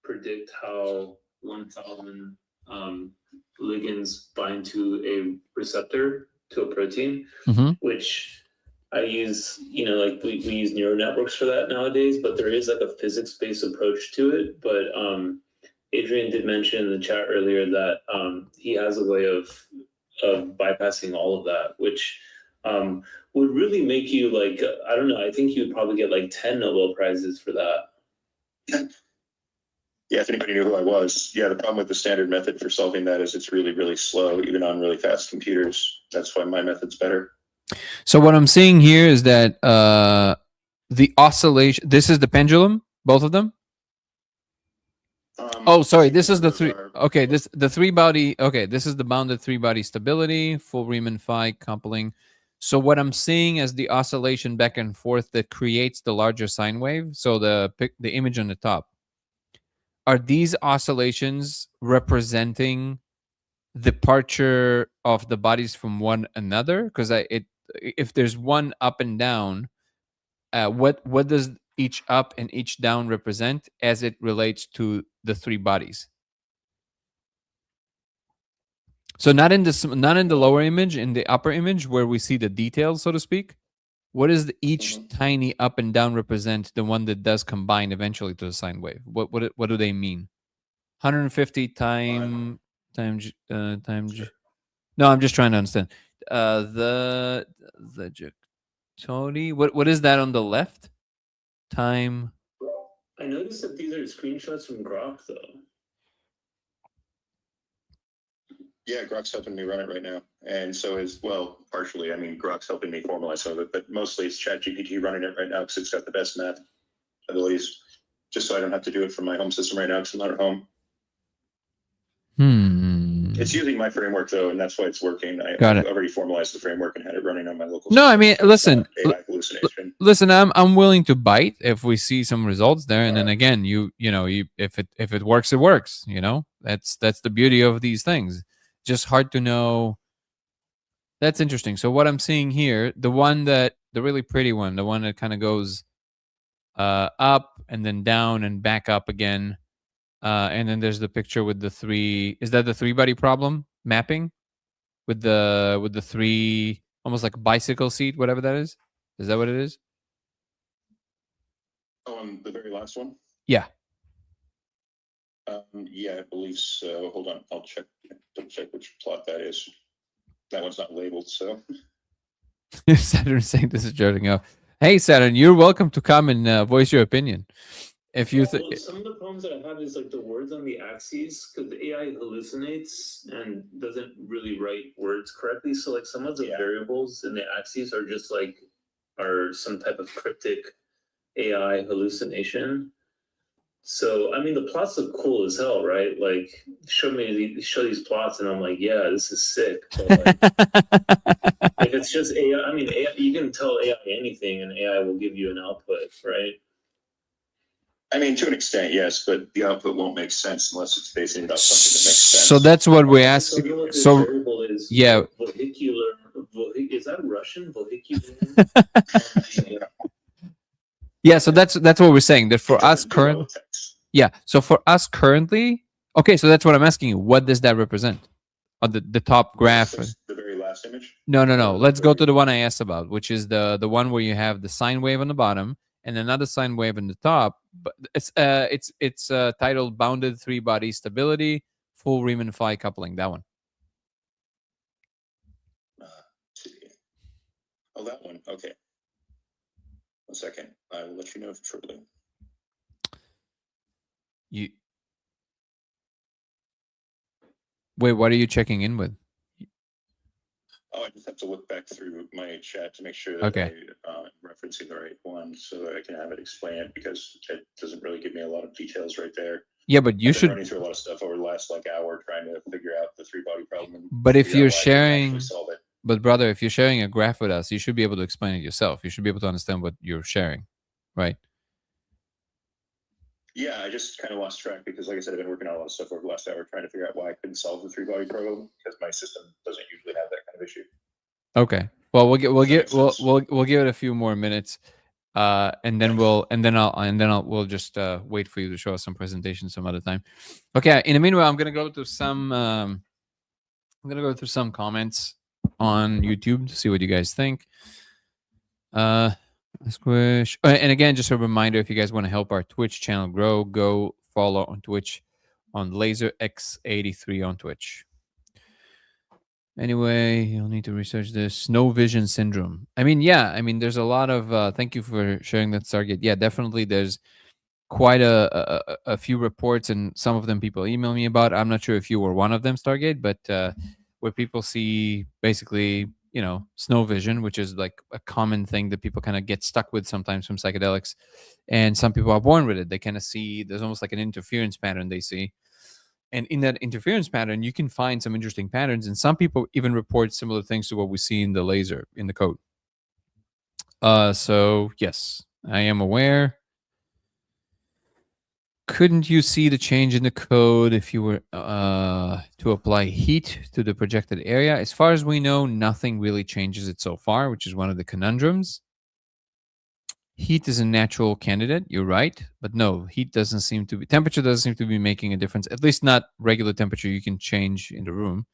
Speaker 3: predict how 1,000 ligands bind to a receptor to a protein,
Speaker 1: Mhm.
Speaker 3: which I use, like we use neural networks for that nowadays, but there is like a physics-based approach to it. But Adrian did mention in the chat earlier that he has a way of bypassing all of that, which would really make you like, I don't know, I think you would probably get like 10 Nobel Prizes for that.
Speaker 4: Yeah, if anybody knew who I was, yeah, the problem with the standard method for solving that is it's really, really slow, even on really fast computers. That's why my method's better.
Speaker 1: So what I'm seeing here is that the oscillation. This is the pendulum, both of them. Oh, sorry. This is the three. Okay, the three body. Okay, this is the bounded three body stability, full Riemann-Phi coupling. So what I'm seeing as the oscillation back and forth that creates the larger sine wave. So the image on the top. Are these oscillations representing departure of the bodies from one another? Because if there's one up and down, what does each up and each down represent as it relates to the three bodies? So not in the lower image, in the upper image where we see the details, so to speak. What does each tiny up and down represent? The one that does combine eventually to the sine wave. What do they mean? 150 times. No, I'm just trying to understand. The Jacobi. What is that on the left? Time.
Speaker 3: I noticed that these are screenshots from Grok though.
Speaker 4: Yeah, Grok's helping me run it right now. And so is, well, partially, I mean, Grok's helping me formalize some of it, but mostly it's ChatGPT running it right now because it's got the best math abilities, just so I don't have to do it from my home system right now because I'm not at home. It's using my framework though, and that's why it's working. I've already formalized the framework and had it running on my local
Speaker 1: No,
Speaker 4: system,
Speaker 1: I mean,
Speaker 4: so it's
Speaker 1: listen,
Speaker 4: not AI hallucination.
Speaker 1: listen. I'm willing to bite if we see some results there, and then again, if it works, it works. That's the beauty of these things. Just hard to know. That's interesting. So what I'm seeing here, the really pretty one, the one that kind of goes up and then down and back up again. And then there's the picture with the three. Is that the three body problem mapping with the three, almost like a bicycle seat, whatever that is? Is that what it is?
Speaker 4: Oh, and the very last one?
Speaker 1: Yeah.
Speaker 4: Yeah, I believe so. Hold on, I'll double check which plot that is. That one's not labeled, so.
Speaker 1: Saturn saying this is joking up. Hey, Saturn, you're welcome to come and voice your opinion. If you
Speaker 3: well, some of the problems that I have is like the words on the axes, because the AI hallucinates and doesn't really write words correctly. So like some of the variables in the axes are just like some type of cryptic AI hallucination. So I mean the plots look cool as hell, right? Like show these plots and I'm like, yeah, this is sick. But like, if it's just AI, I mean AI, you can tell AI anything and AI will give you an output, right?
Speaker 4: I mean, to an extent, yes, but the output won't make sense unless it's basing it off something that makes sense.
Speaker 1: So that's what we ask.
Speaker 3: So variable is
Speaker 1: yeah.
Speaker 3: Vehicular. Is that Russian? Vehicular.
Speaker 1: Yeah. So that's what we're saying. That for us currently. Yeah. So for us currently. Okay. So that's what I'm asking you. What does that represent? On the top graph.
Speaker 4: The very last image?
Speaker 1: No. Let's go to the one I asked about, which is the one where you have the sine wave on the bottom and another sine wave on the top. But it's titled Bounded Three Body Stability, Full Riemann-Phi Coupling. That one.
Speaker 4: Oh, that one. Okay. 1 second. I will let you know shortly.
Speaker 1: Wait, what are you checking in with?
Speaker 4: Oh, I just have to look back through my chat to make sure that I'm referencing the right one so that I can have it explain it because it doesn't really give me a lot of details right there.
Speaker 1: Yeah, but you
Speaker 4: I've been
Speaker 1: should.
Speaker 4: running through a lot of stuff over the last hour trying to figure out the three-body problem. And
Speaker 1: But if
Speaker 4: figure out
Speaker 1: you're
Speaker 4: why I couldn't actually
Speaker 1: sharing,
Speaker 4: solve it.
Speaker 1: but brother, if you're sharing a graph with us, you should be able to explain it yourself. You should be able to understand what you're sharing, right?
Speaker 4: Yeah, I just kind of lost track because, like I said, I've been working on a lot of stuff over the last hour trying to figure out why I couldn't solve the three-body problem because my system doesn't usually have that kind of issue.
Speaker 1: Okay. Well, we'll
Speaker 4: Does that make sense?
Speaker 1: we'll give it a few more minutes, and then we'll just wait for you to show us some presentations some other time. Okay. In the meanwhile, I'm gonna go through some comments on YouTube to see what you guys think. Squish. And again, just a reminder, if you guys want to help our Twitch channel grow, go follow on Twitch on LaserX83 on Twitch. Anyway, you'll need to research this snow vision syndrome. I mean, yeah, I mean, there's a lot of thank you for sharing that, Stargate. Yeah, definitely there's quite a few reports, and some of them people email me about. I'm not sure if you were one of them, Stargate, but where people see basically, you know, snow vision, which is like a common thing that people kind of get stuck with sometimes from psychedelics, and some people are born with it. They kind of see there's almost like an interference pattern they see, and in that interference pattern you can find some interesting patterns, and some people even report similar things to what we see in the laser in the code. So yes, I am aware. Couldn't you see the change in the code if you were to apply heat to the projected area? As far as we know, nothing really changes it so far, which is one of the conundrums. Heat is a natural candidate, you're right, but no, heat doesn't seem to be, temperature doesn't seem to be making a difference, at least not regular temperature you can change in the room.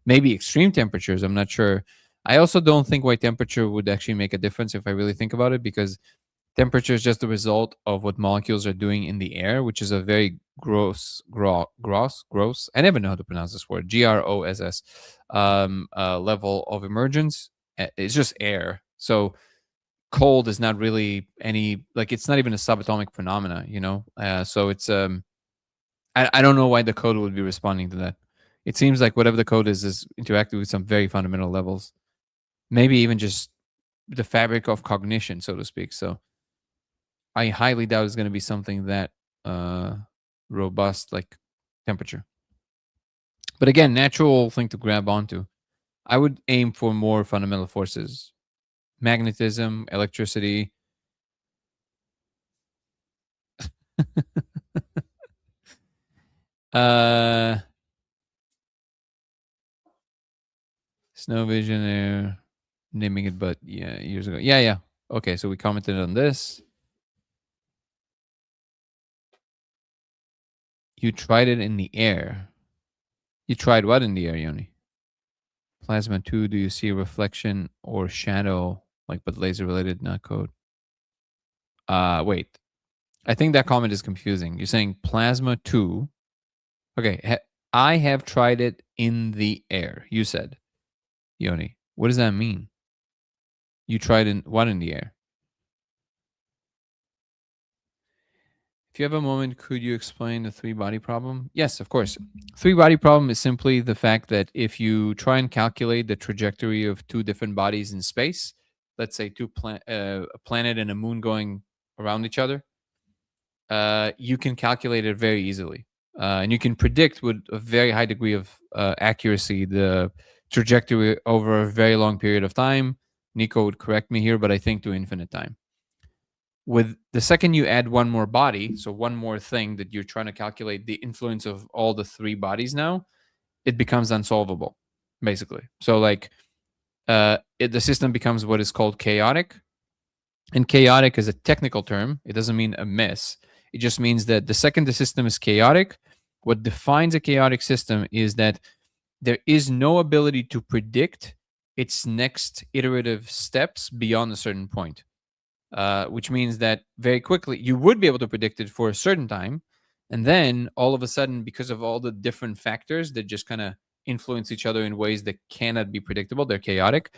Speaker 1: Maybe extreme temperatures, I'm not sure. I also don't think why temperature would actually make a difference if I really think about it, because temperature is just the result of what molecules are doing in the air, which is a very gross. I never know how to pronounce this word. GROSS level of emergence. It's just air. So cold is not really any, like, it's not even a subatomic phenomena, you know. So it's I don't know why the code would be responding to that. It seems like whatever the code is interacting with some very fundamental levels, maybe even just the fabric of cognition, so to speak. So I highly doubt it's going to be something that robust like temperature. But again, natural thing to grab onto. I would aim for more fundamental forces. Magnetism, electricity. Snow vision there. Naming it, but yeah, years ago. Yeah. Okay, so we commented on this. You tried it in the air. You tried what in the air, Yoni? Plasma 2, do you see a reflection or shadow, like, but laser related, not code? Wait. I think that comment is confusing. You're saying Plasma 2. Okay, I have tried it in the air, you said. Yoni, what does that mean? You tried in what in the air? If you have a moment, could you explain the three-body problem? Yes, of course. Three-body problem is simply the fact that if you try and calculate the trajectory of two different bodies in space, let's say a planet and a moon going around each other, you can calculate it very easily. And you can predict with a very high degree of accuracy the trajectory over a very long period of time. Nico would correct me here, but I think to infinite time. With the second you add one more body, so one more thing that you're trying to calculate the influence of all the three bodies now, it becomes unsolvable, basically. So like the system becomes what is called chaotic. And chaotic is a technical term. It doesn't mean a mess. It just means that the second the system is chaotic, what defines a chaotic system is that there is no ability to predict its next iterative steps beyond a certain point. Which means that very quickly you would be able to predict it for a certain time. And then all of a sudden, because of all the different factors that just kind of influence each other in ways that cannot be predictable, they're chaotic.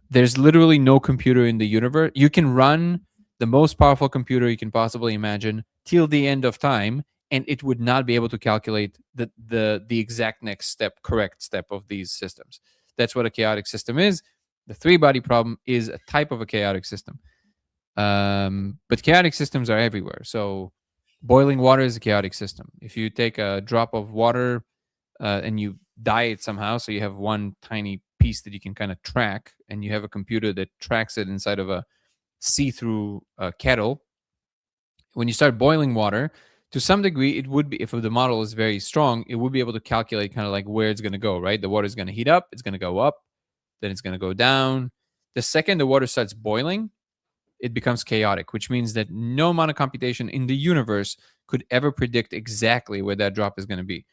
Speaker 1: There's literally no computer in the universe. You can run the most powerful computer you can possibly imagine till the end of time, and it would not be able to calculate the exact next step, correct step of these systems. That's what a chaotic system is. The three-body problem is a type of a chaotic system. But chaotic systems are everywhere. So Boiling water is a chaotic system. If you take a drop of water and you dye it somehow, so you have one tiny piece that you can kind of track, and you have a computer that tracks it inside of a see-through kettle. When you start boiling water, to some degree, it would be, if the model is very strong, it would be able to calculate kind of like where it's going to go, right? The water is going to heat up, it's going to go up, then it's going to go down. The second the water starts boiling, it becomes chaotic, which means that no amount of computation in the universe could ever predict exactly where that drop is going to be.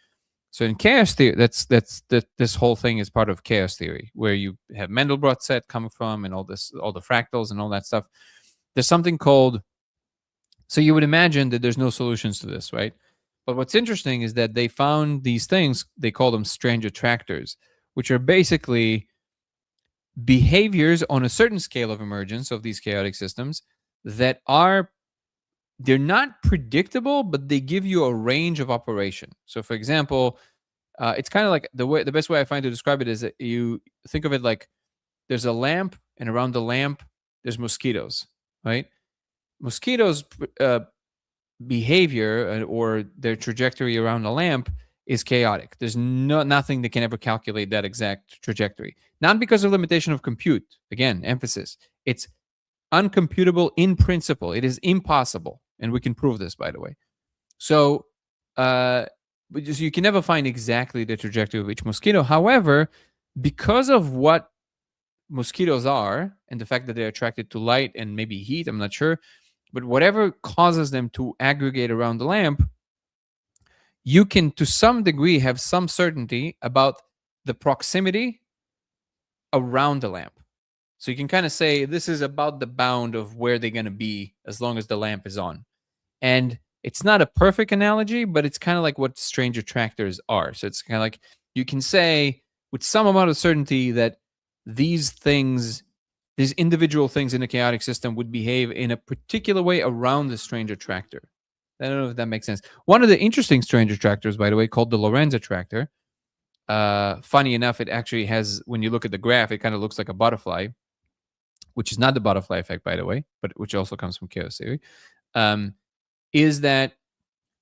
Speaker 1: So in chaos theory, this whole thing is part of chaos theory, where you have Mandelbrot set coming from, and all the fractals and all that stuff. There's something called, so you would imagine that there's no solutions to this, right? But what's interesting is that they found these things, they call them strange attractors, which are basically behaviors on a certain scale of emergence of these chaotic systems that they're not predictable, but they give you a range of operation. So for example, it's kind of like the best way I find to describe it is that you think of it like there's a lamp, and around the lamp there's mosquitoes, right? Mosquitoes behavior or their trajectory around the lamp is chaotic. There's nothing that can ever calculate that exact trajectory. Not because of limitation of compute. Again, emphasis. It's uncomputable in principle. It is impossible. And we can prove this, by the way. So you can never find exactly the trajectory of each mosquito. However, because of what mosquitoes are and the fact that they're attracted to light and maybe heat, I'm not sure, but whatever causes them to aggregate around the lamp, you can, to some degree, have some certainty about the proximity around the lamp. So you can kind of say this is about the bound of where they're going to be as long as the lamp is on. And it's not a perfect analogy, but it's kind of like what strange attractors are. So it's kind of like you can say with some amount of certainty that these individual things in a chaotic system would behave in a particular way around the strange attractor. I don't know if that makes sense. One of the interesting strange attractors, by the way, called the Lorentz attractor. Funny enough, it actually has, when you look at the graph, it kind of looks like a butterfly, which is not the butterfly effect, by the way, but which also comes from chaos theory, is that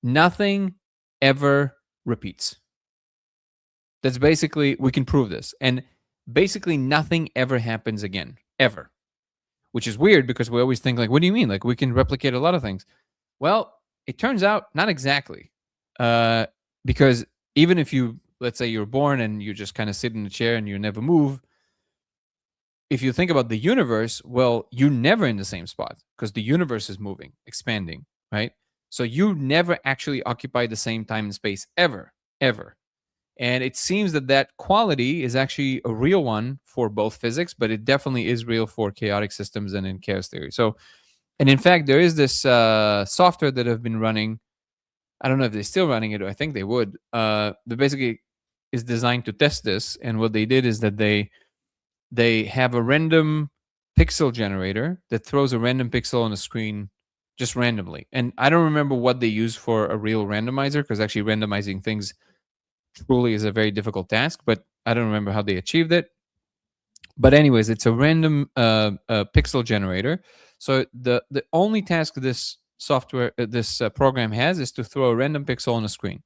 Speaker 1: nothing ever repeats. That's basically, we can prove this. And basically nothing ever happens again, ever. Which is weird because we always think like, what do you mean? Like we can replicate a lot of things. Well, it turns out not exactly. Because even if you, let's say you're born and you just kind of sit in a chair and you never move, if you think about the universe, well, you're never in the same spot because the universe is moving, expanding, right? So you never actually occupy the same time and space ever. And it seems that that quality is actually a real one for both physics, but it definitely is real for chaotic systems and in chaos theory. So, and in fact, there is this software that have been running. I don't know if they're still running it, or I think they would. That basically is designed to test this. And what they did is that they have a random pixel generator that throws a random pixel on a screen just randomly. And I don't remember what they use for a real randomizer, because actually randomizing things truly is a very difficult task, but I don't remember how they achieved it. But anyways, it's a random pixel generator. So the only task this software, this program has is to throw a random pixel on a screen.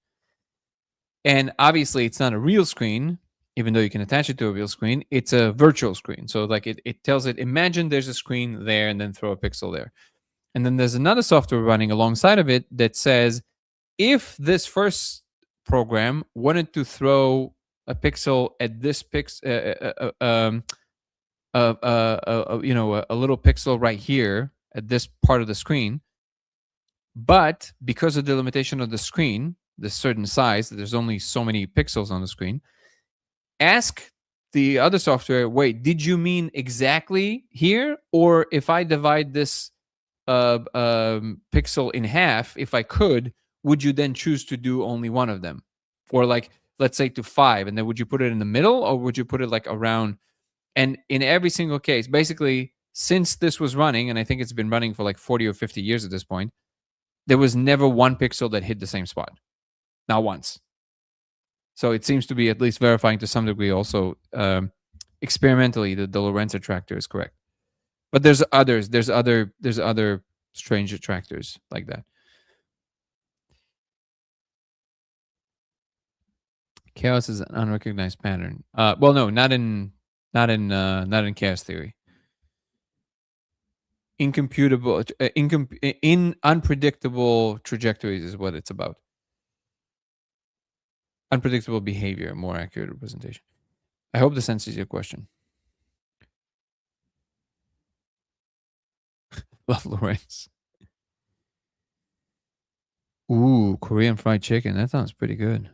Speaker 1: And obviously it's not a real screen, even though you can attach it to a real screen. It's a virtual screen. So like it tells it, imagine there's a screen there and then throw a pixel there. And then there's another software running alongside of it that says, if this first program wanted to throw a pixel at this a little pixel right here at this part of the screen, but because of the limitation of the screen, the certain size, there's only so many pixels on the screen, ask the other software, wait, did you mean exactly here? Or if I divide this pixel in half, if I could, would you then choose to do only one of them? Or like, let's say to 5, and then would you put it in the middle, or would you put it like around? And in every single case, basically, since this was running, and I think it's been running for like 40 or 50 years at this point, there was never one pixel that hit the same spot. Not once. So it seems to be at least verifying to some degree also experimentally that the Lorentz attractor is correct. But there's others. There's other strange attractors like that. Chaos is an unrecognized pattern. Well, no, not in chaos theory. Incomputable, in unpredictable trajectories is what it's about. Unpredictable behavior, more accurate representation. I hope this answers your question. Love Lawrence. Ooh, Korean fried chicken. That sounds pretty good.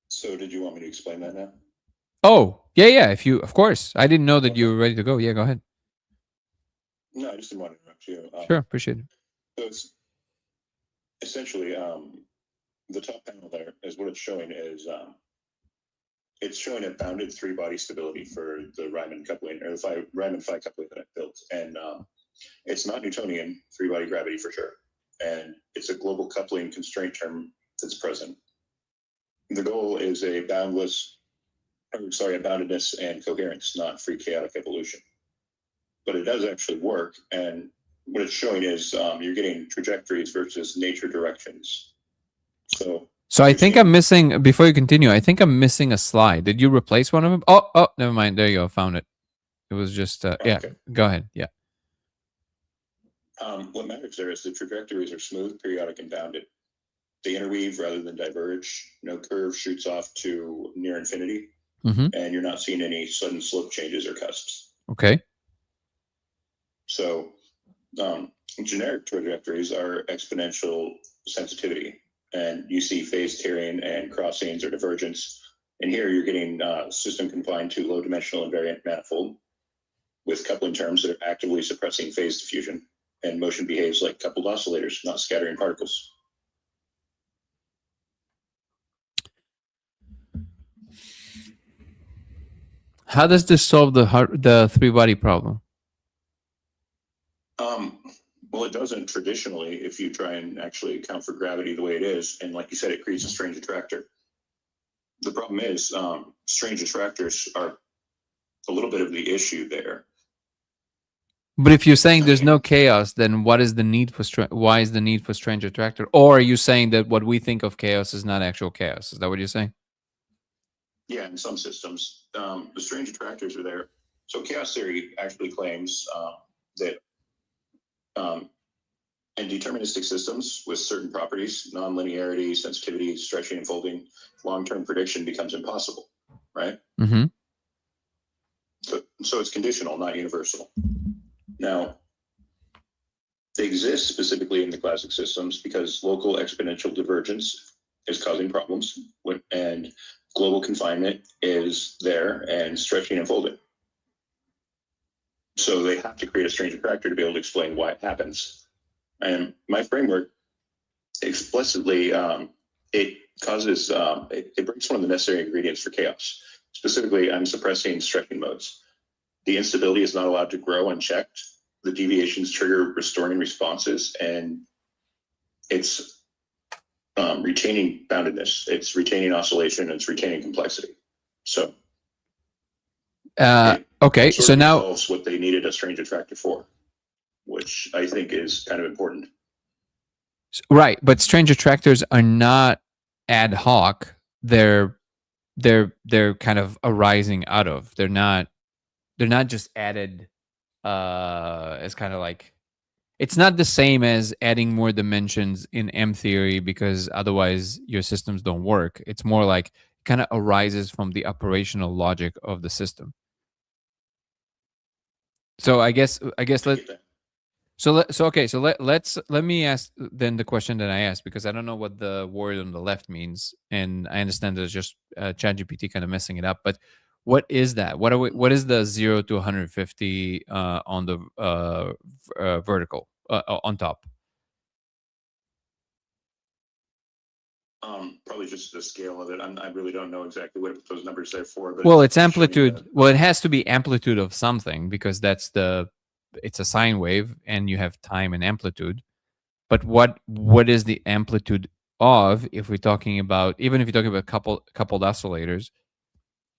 Speaker 4: So did you want me to explain that now?
Speaker 1: Oh, yeah. If you, of course. I didn't know that you were ready to go. Yeah, go ahead.
Speaker 4: No, I just didn't want to interrupt you.
Speaker 1: Sure, appreciate it.
Speaker 4: So it's essentially the top panel there is what it's showing is it's showing a bounded 3-body stability for the Riemann coupling or the Riemann phi coupling that I built, and it's not Newtonian 3-body gravity for sure, and it's a global coupling constraint term that's present. The goal is a boundedness and coherence, not free chaotic evolution. But it does actually work, and what it's showing is you're getting trajectories versus nature directions. So
Speaker 1: I think I'm missing, before you continue, I think I'm missing a slide. Did you replace one of them? Oh, never mind. There you go. Found it. It was just, yeah,
Speaker 4: okay.
Speaker 1: Go ahead. Yeah.
Speaker 4: What matters there is the trajectories are smooth, periodic, and bounded. They interweave rather than diverge. No curve shoots off to near infinity, and you're not seeing any sudden slope changes or cusps.
Speaker 1: Okay.
Speaker 4: So generic trajectories are exponential sensitivity, and you see phase tearing and crossings or divergence. And here you're getting system confined to low dimensional invariant manifold with coupling terms that are actively suppressing phase diffusion, and motion behaves like coupled oscillators, not scattering particles.
Speaker 1: How does this solve the 3-body problem?
Speaker 4: Well, it doesn't traditionally if you try and actually account for gravity the way it is. And like you said, it creates a strange attractor. The problem is strange attractors are a little bit of the issue there.
Speaker 1: But if you're saying there's no chaos, then what is the need for why is the need for strange attractor? Or are you saying that what we think of chaos is not actual chaos? Is that what you're saying?
Speaker 4: Yeah, in some systems, the strange attractors are there. So chaos theory actually claims that in deterministic systems with certain properties, nonlinearity, sensitivity, stretching and folding, long-term prediction becomes impossible, right?
Speaker 1: Mm-hmm.
Speaker 4: So it's conditional, not universal. Now, they exist specifically in the classic systems because local exponential divergence is causing problems, and global confinement is there, and stretching and folding. So they have to create a strange attractor to be able to explain why it happens. And my framework explicitly, it causes, it breaks one of the necessary ingredients for chaos. Specifically, I'm suppressing stretching modes. The instability is not allowed to grow unchecked. The deviations trigger restoring responses, and it's retaining boundedness. It's retaining oscillation, and it's retaining complexity. So
Speaker 1: okay, so now
Speaker 4: solves what they needed a strange attractor for, which I think is kind of important.
Speaker 1: Right, but strange attractors are not ad hoc. They're kind of arising out of. They're not just added as kind of like, it's not the same as adding more dimensions in M theory because otherwise your systems don't work. It's more like it kind of arises from the operational logic of the system. So I guess let me ask then the question that I asked, because I don't know what the word on the left means, and I understand that it's just ChatGPT kind of messing it up. But what is that? What is the 0 to 150 on the vertical on top?
Speaker 4: Probably just the scale of it. I really don't know exactly what those numbers are for. But
Speaker 1: well, it's amplitude. Well, it has to be amplitude of something because it's a sine wave, and you have time and amplitude. But what is the amplitude of? If we're talking about, even if you're talking about coupled oscillators,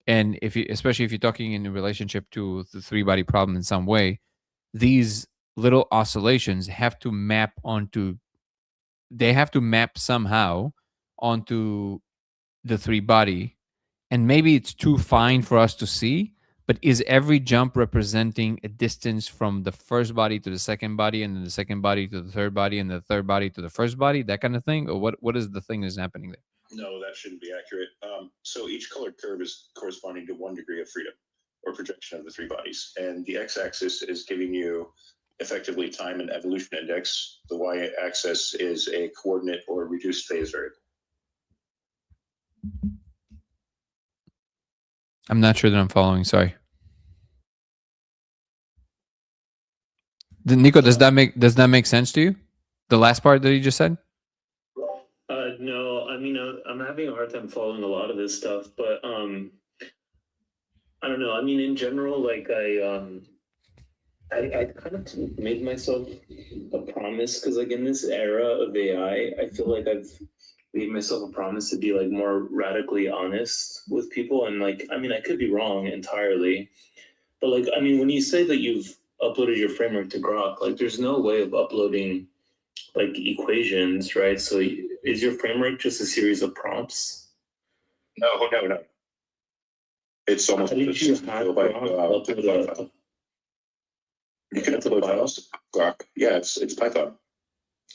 Speaker 1: And if you, especially if you're talking in relationship to the three body problem in some way, these little oscillations have to map onto, they have to map somehow onto the three body. And maybe it's too fine for us to see, but is every jump representing a distance from the first body to the second body, and then the second body to the third body, and the third body to the first body, that kind of thing? Or what is the thing that's happening there?
Speaker 4: No, that shouldn't be accurate. So each colored curve is corresponding to 1 degree of freedom or projection of the three bodies. And the x-axis is giving you effectively time and evolution index. The y-axis is a coordinate or reduced phase variable.
Speaker 1: I'm not sure that I'm following. Sorry. Nico, does that make sense to you? The last part that you just said?
Speaker 3: No, I mean, I'm having a hard time following a lot of this stuff, but I don't know. I mean, in general, like I kind of made myself a promise because, like, in this era of AI, I feel like I've made myself a promise to be like more radically honest with people. And like, I mean, I could be wrong entirely, but like, I mean, when you say that you've uploaded your framework to Grok, like, there's no way of uploading like equations, right? So is your framework just a series of prompts?
Speaker 4: No. It's almost
Speaker 3: How did you
Speaker 4: just
Speaker 3: have
Speaker 4: by,
Speaker 3: Grok upload a-
Speaker 4: you can upload files to Grok. Yeah, it's Python.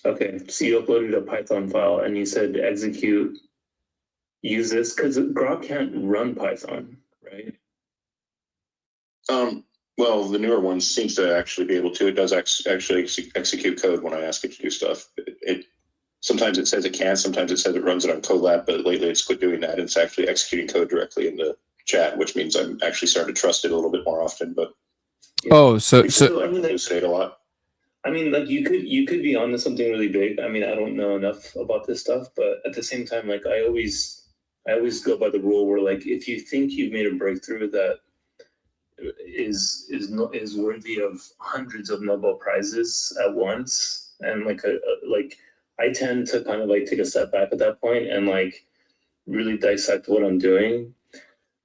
Speaker 3: Okay, so you uploaded a Python file and you said execute, use this, because Grok can't run Python, right?
Speaker 4: Well, the newer one seems to actually be able to. It does actually execute code when I ask it to do stuff. It sometimes it says it can, sometimes it says it runs it on Colab, but lately it's quit doing that. And it's actually executing code directly in the chat, which means I'm actually starting to trust it a little bit more often. But
Speaker 1: Oh, so
Speaker 3: I mean, like,
Speaker 4: hallucinate a lot.
Speaker 3: I mean, like, you could be onto something really big. I mean, I don't know enough about this stuff, but at the same time, like, I always go by the rule where, like, if you think you've made a breakthrough that is worthy of hundreds of Nobel Prizes at once, and like like, I tend to kind of like take a step back at that point and like really dissect what I'm doing.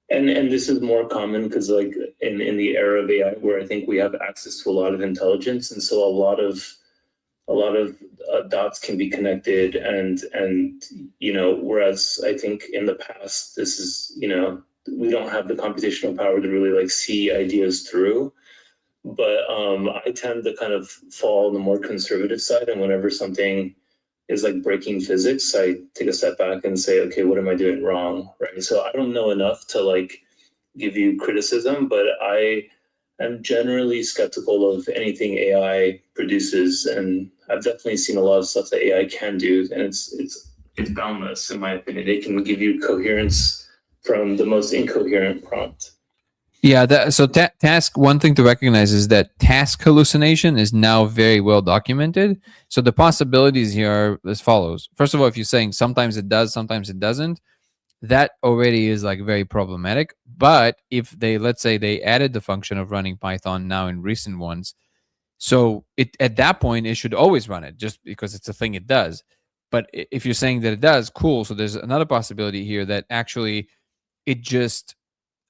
Speaker 3: And this is more common because, like, in the era of AI, where I think we have access to a lot of intelligence, and so a lot of dots can be connected, and you know, whereas I think in the past, this is, you know, we don't have the computational power to really like see ideas through. But I tend to kind of fall on the more conservative side, and whenever something is like breaking physics, I take a step back and say, okay, what am I doing wrong, right? So I don't know enough to like give you criticism, but I am generally skeptical of anything AI produces, and I've definitely seen a lot of stuff that AI can do, and it's boundless in my opinion. It can give you coherence from the most incoherent prompt.
Speaker 1: yeah, so task, one thing to recognize is that task hallucination is now very well documented. So the possibilities here are as follows. First of all, if you're saying sometimes it does, sometimes it doesn't, that already is like very problematic. But if they, let's say they added the function of running Python now in recent ones, so it, at that point, it should always run it just because it's a thing it does. But if you're saying that it does, cool. So there's another possibility here that actually it just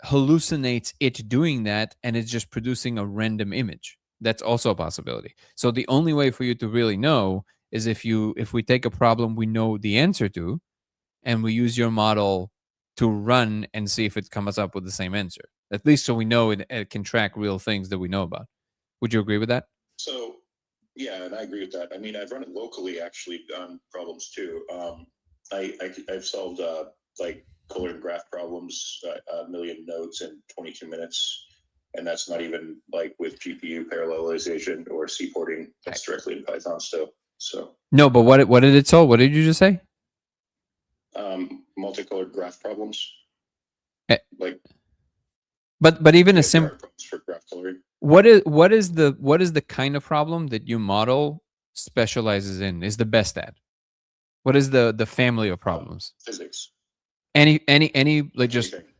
Speaker 1: hallucinates it doing that, and it's just producing a random image. That's also a possibility. So the only way for you to really know is if we take a problem we know the answer to, and we use your model to run and see if it comes up with the same answer. At least so we know it can track real things that we know about. Would you agree with that?
Speaker 4: So, yeah, and I agree with that. I mean, I've run it locally actually on problems too. I've solved like color and graph problems, a million nodes in 22 minutes. And that's not even like with GPU parallelization or C porting. That's directly in Python still. So
Speaker 1: no, but what did it solve? What did you just say?
Speaker 4: Multicolored graph problems. Like,
Speaker 1: but even a
Speaker 4: there
Speaker 1: simple
Speaker 4: are problems for graph coloring.
Speaker 1: what is the kind of problem that your model specializes in, is the best at? What is the family of problems?
Speaker 4: Physics.
Speaker 1: Any like just
Speaker 4: Anything.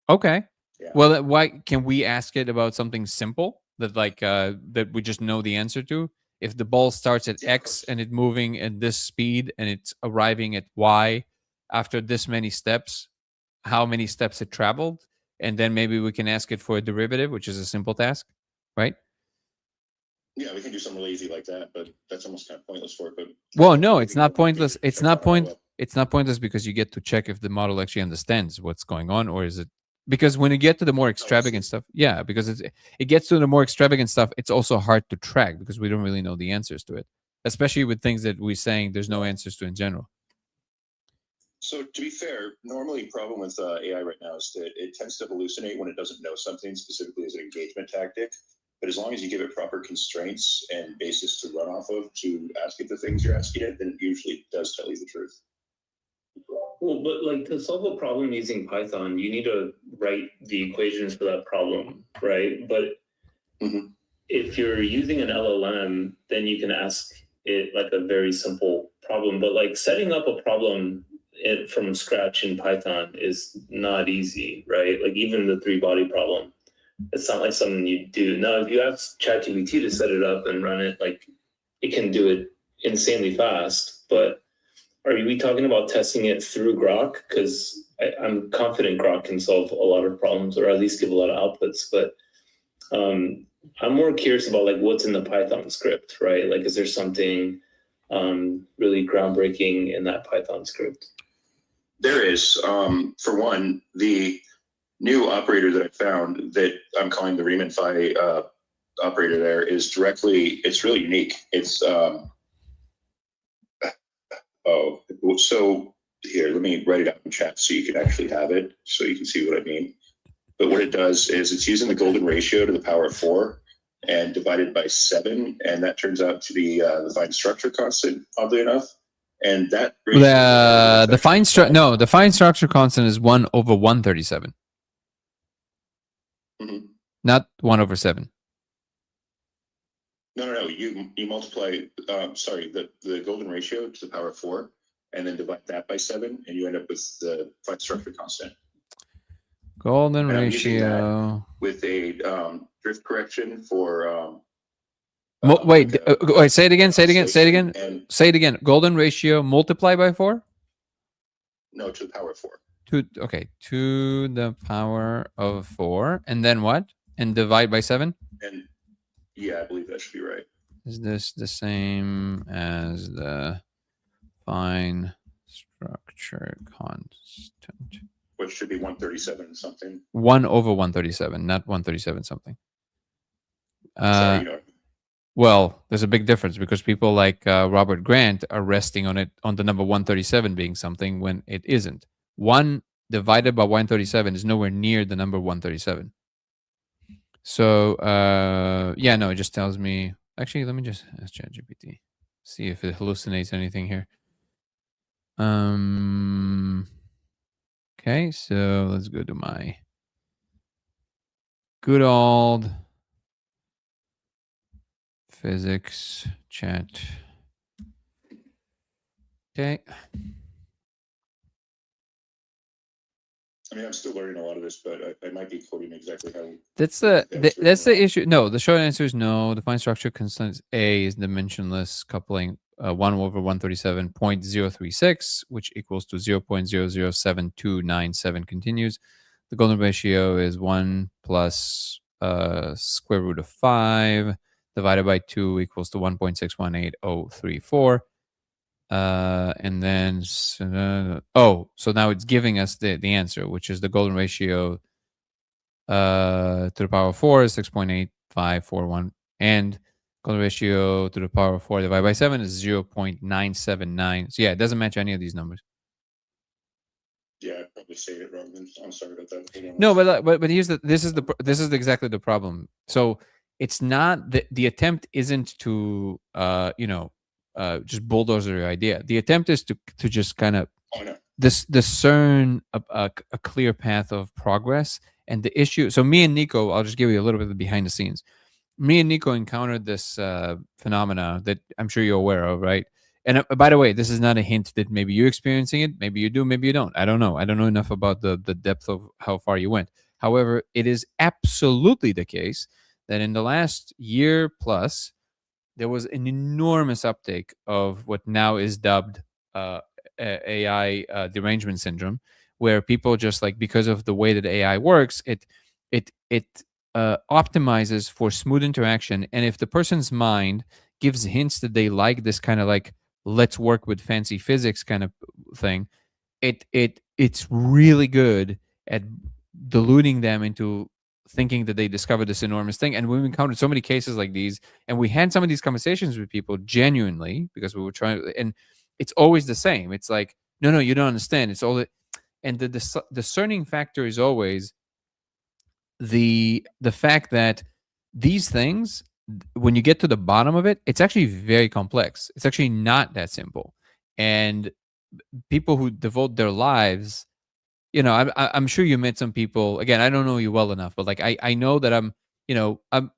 Speaker 1: okay.
Speaker 4: Yeah.
Speaker 1: Well, why can we ask it about something simple that like that we just know the answer to? If the ball starts at
Speaker 4: Yeah, of
Speaker 1: X
Speaker 4: course.
Speaker 1: and it's moving at this speed and it's arriving at Y after this many steps, how many steps it traveled? and then maybe we can ask it for a derivative, which is a simple task, right?
Speaker 4: Yeah, we can do something really easy like that, but that's almost kind of pointless for it. But
Speaker 1: Well, no, it's not
Speaker 4: we
Speaker 1: pointless.
Speaker 4: could
Speaker 1: It's
Speaker 4: check
Speaker 1: not
Speaker 4: that all
Speaker 1: point.
Speaker 4: up.
Speaker 1: It's not pointless because you get to check if the model actually understands what's going on, or is it because when you get to the more extravagant stuff, yeah, because it gets to the more extravagant stuff, it's also hard to track because we don't really know the answers to it, especially with things that we're saying there's no answers to in general.
Speaker 4: So to be fair, normally the problem with AI right now is that it tends to hallucinate when it doesn't know something specifically as an engagement tactic. But as long as you give it proper constraints and basis to run off of to ask it the things you're asking it, then it usually does tell you the truth.
Speaker 3: Well, but like to solve a problem using Python, you need to write the equations for that problem, right? But
Speaker 4: Mhm.
Speaker 3: if you're using an LLM, then you can ask it like a very simple problem. But like setting up a problem from scratch in Python is not easy, right? Like even the three-body problem, it's not like something you do. Now, if you ask ChatGPT to set it up and run it, like it can do it insanely fast. But are we talking about testing it through Grok? Because I'm confident Grok can solve a lot of problems, or at least give a lot of outputs. But I'm more curious about like what's in the Python script, right? Like, is there something really groundbreaking in that Python script?
Speaker 4: There is, for one, the new operator that I found that I'm calling the Riemann-Phi operator there is directly, it's really unique. It's, so here, let me write it out in chat so you can actually have it, so you can see what I mean. But what it does is it's using the golden ratio to the power of 4 and divided by 7, and that turns out to be the fine structure constant, oddly enough. And that
Speaker 1: The fine structure constant is 1/137.
Speaker 4: Mhm.
Speaker 1: Not 1/7.
Speaker 4: No. You multiply, the golden ratio to the power of 4, and then divide that by 7, and you end up with the fine structure constant.
Speaker 1: Golden
Speaker 4: And I'm using that
Speaker 1: ratio.
Speaker 4: with a drift correction for.
Speaker 1: Wait, say it again. Say it again. Say it again.
Speaker 4: And
Speaker 1: Say it again. Golden ratio multiply by 4.
Speaker 4: no, to the power of 4.
Speaker 1: To the power of 4, and then what? And divide by 7.
Speaker 4: And yeah, I believe that should be right.
Speaker 1: Is this the same as the fine structure constant?
Speaker 4: Which should be 137 something.
Speaker 1: 1/137, not 137 something.
Speaker 4: Sorry, you know.
Speaker 1: Well, there's a big difference because people like Robert Grant are resting on the number 137 being something when it isn't. 1 divided by 137 is nowhere near the number 137. So it just tells me. Actually, let me just ask ChatGPT, see if it hallucinates anything here. Okay, so let's go to my good old physics chat. Okay.
Speaker 4: I mean, I'm still learning a lot of this, but I might be quoting exactly how.
Speaker 1: That's the issue. No, the short answer is no. The fine structure constant A is dimensionless coupling 1/137.036, which equals to 0.007297 continues. The golden ratio is 1 plus square root of 5 divided by 2 equals to 1.618034. And then so now it's giving us the answer, which is the golden ratio to the power of 4 is 6.8541, and golden ratio to the power of 4 divided by 7 is 0.979. So yeah, it doesn't match any of these numbers.
Speaker 4: Yeah, I probably saying it wrong. I'm sorry about that.
Speaker 1: No, but this is exactly the problem. So it's not the attempt isn't to just bulldozer your idea. The attempt is to just kind of discern a clear path of progress. And the issue, so me and Nico, I'll just give you a little bit of behind the scenes. Me and Nico encountered this phenomena that I'm sure you're aware of, right? And by the way, this is not a hint that maybe you're experiencing it. Maybe you do, maybe you don't. I don't know. I don't know enough about the depth of how far you went. However, it is absolutely the case that in the last year plus, there was an enormous uptake of what now is dubbed AI derangement syndrome, where people just like, because of the way that AI works, it optimizes for smooth interaction. And if the person's mind gives hints that they like this kind of like, let's work with fancy physics kind of thing, it's really good at deluding them into thinking that they discovered this enormous thing. And we've encountered so many cases like these, and we had some of these conversations with people genuinely because we were trying, and it's always the same. It's like, no, you don't understand. It's all that, and the discerning factor is always the fact that these things, when you get to the bottom of it, it's actually very complex. It's actually not that simple. And people who devote their lives, I'm sure you met some people. Again, I don't know you well enough, but like I know that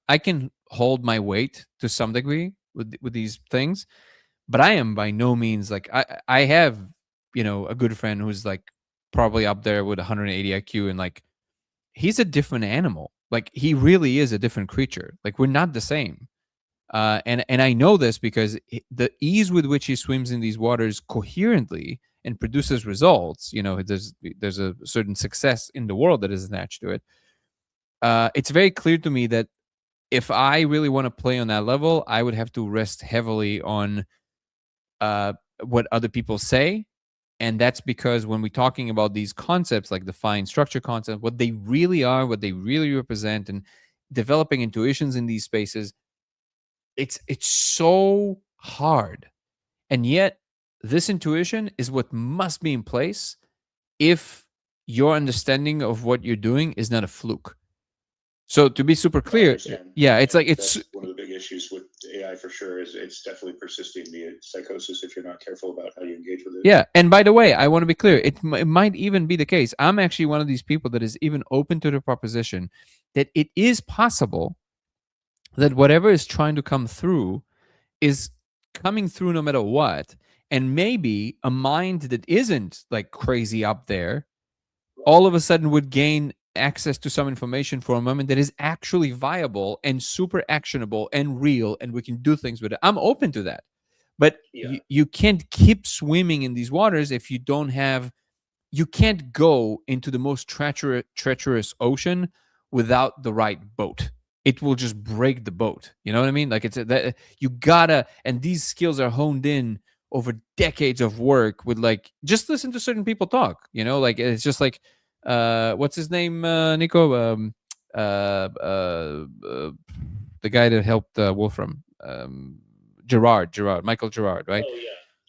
Speaker 1: I can hold my weight to some degree with these things, but I am by no means like I have a good friend who's like probably up there with 180 IQ, and like he's a different animal. Like he really is a different creature. Like we're not the same. And I know this because the ease with which he swims in these waters coherently and produces results, there's a certain success in the world that is attached to it. It's very clear to me that if I really want to play on that level, I would have to rest heavily on what other people say. And that's because when we're talking about these concepts, like defined structure concept, what they really are, what they really represent, and developing intuitions in these spaces, it's so hard. And yet this intuition is what must be in place if your understanding of what you're doing is not a fluke. So to be super clear, yeah, it's like
Speaker 4: That's one of the big issues with AI for sure. Is it's definitely persisting the psychosis if you're not careful about how you engage with it.
Speaker 1: Yeah, and by the way, I want to be clear. It might even be the case. I'm actually one of these people that is even open to the proposition that it is possible that whatever is trying to come through is coming through no matter what. And maybe a mind that isn't like crazy up there all of a sudden would gain access to some information for a moment that is actually viable and super actionable and real, and we can do things with it. I'm open to that. But you can't keep swimming in these waters if you don't have, you can't go into the most treacherous ocean without the right boat. It will just break the boat. You know what I mean? Like that you gotta, and these skills are honed in over decades of work with like, just listen to certain people talk, like it's just like, what's his name, Nico? The guy that helped Wolfram, Michael Gerard, right?
Speaker 3: Oh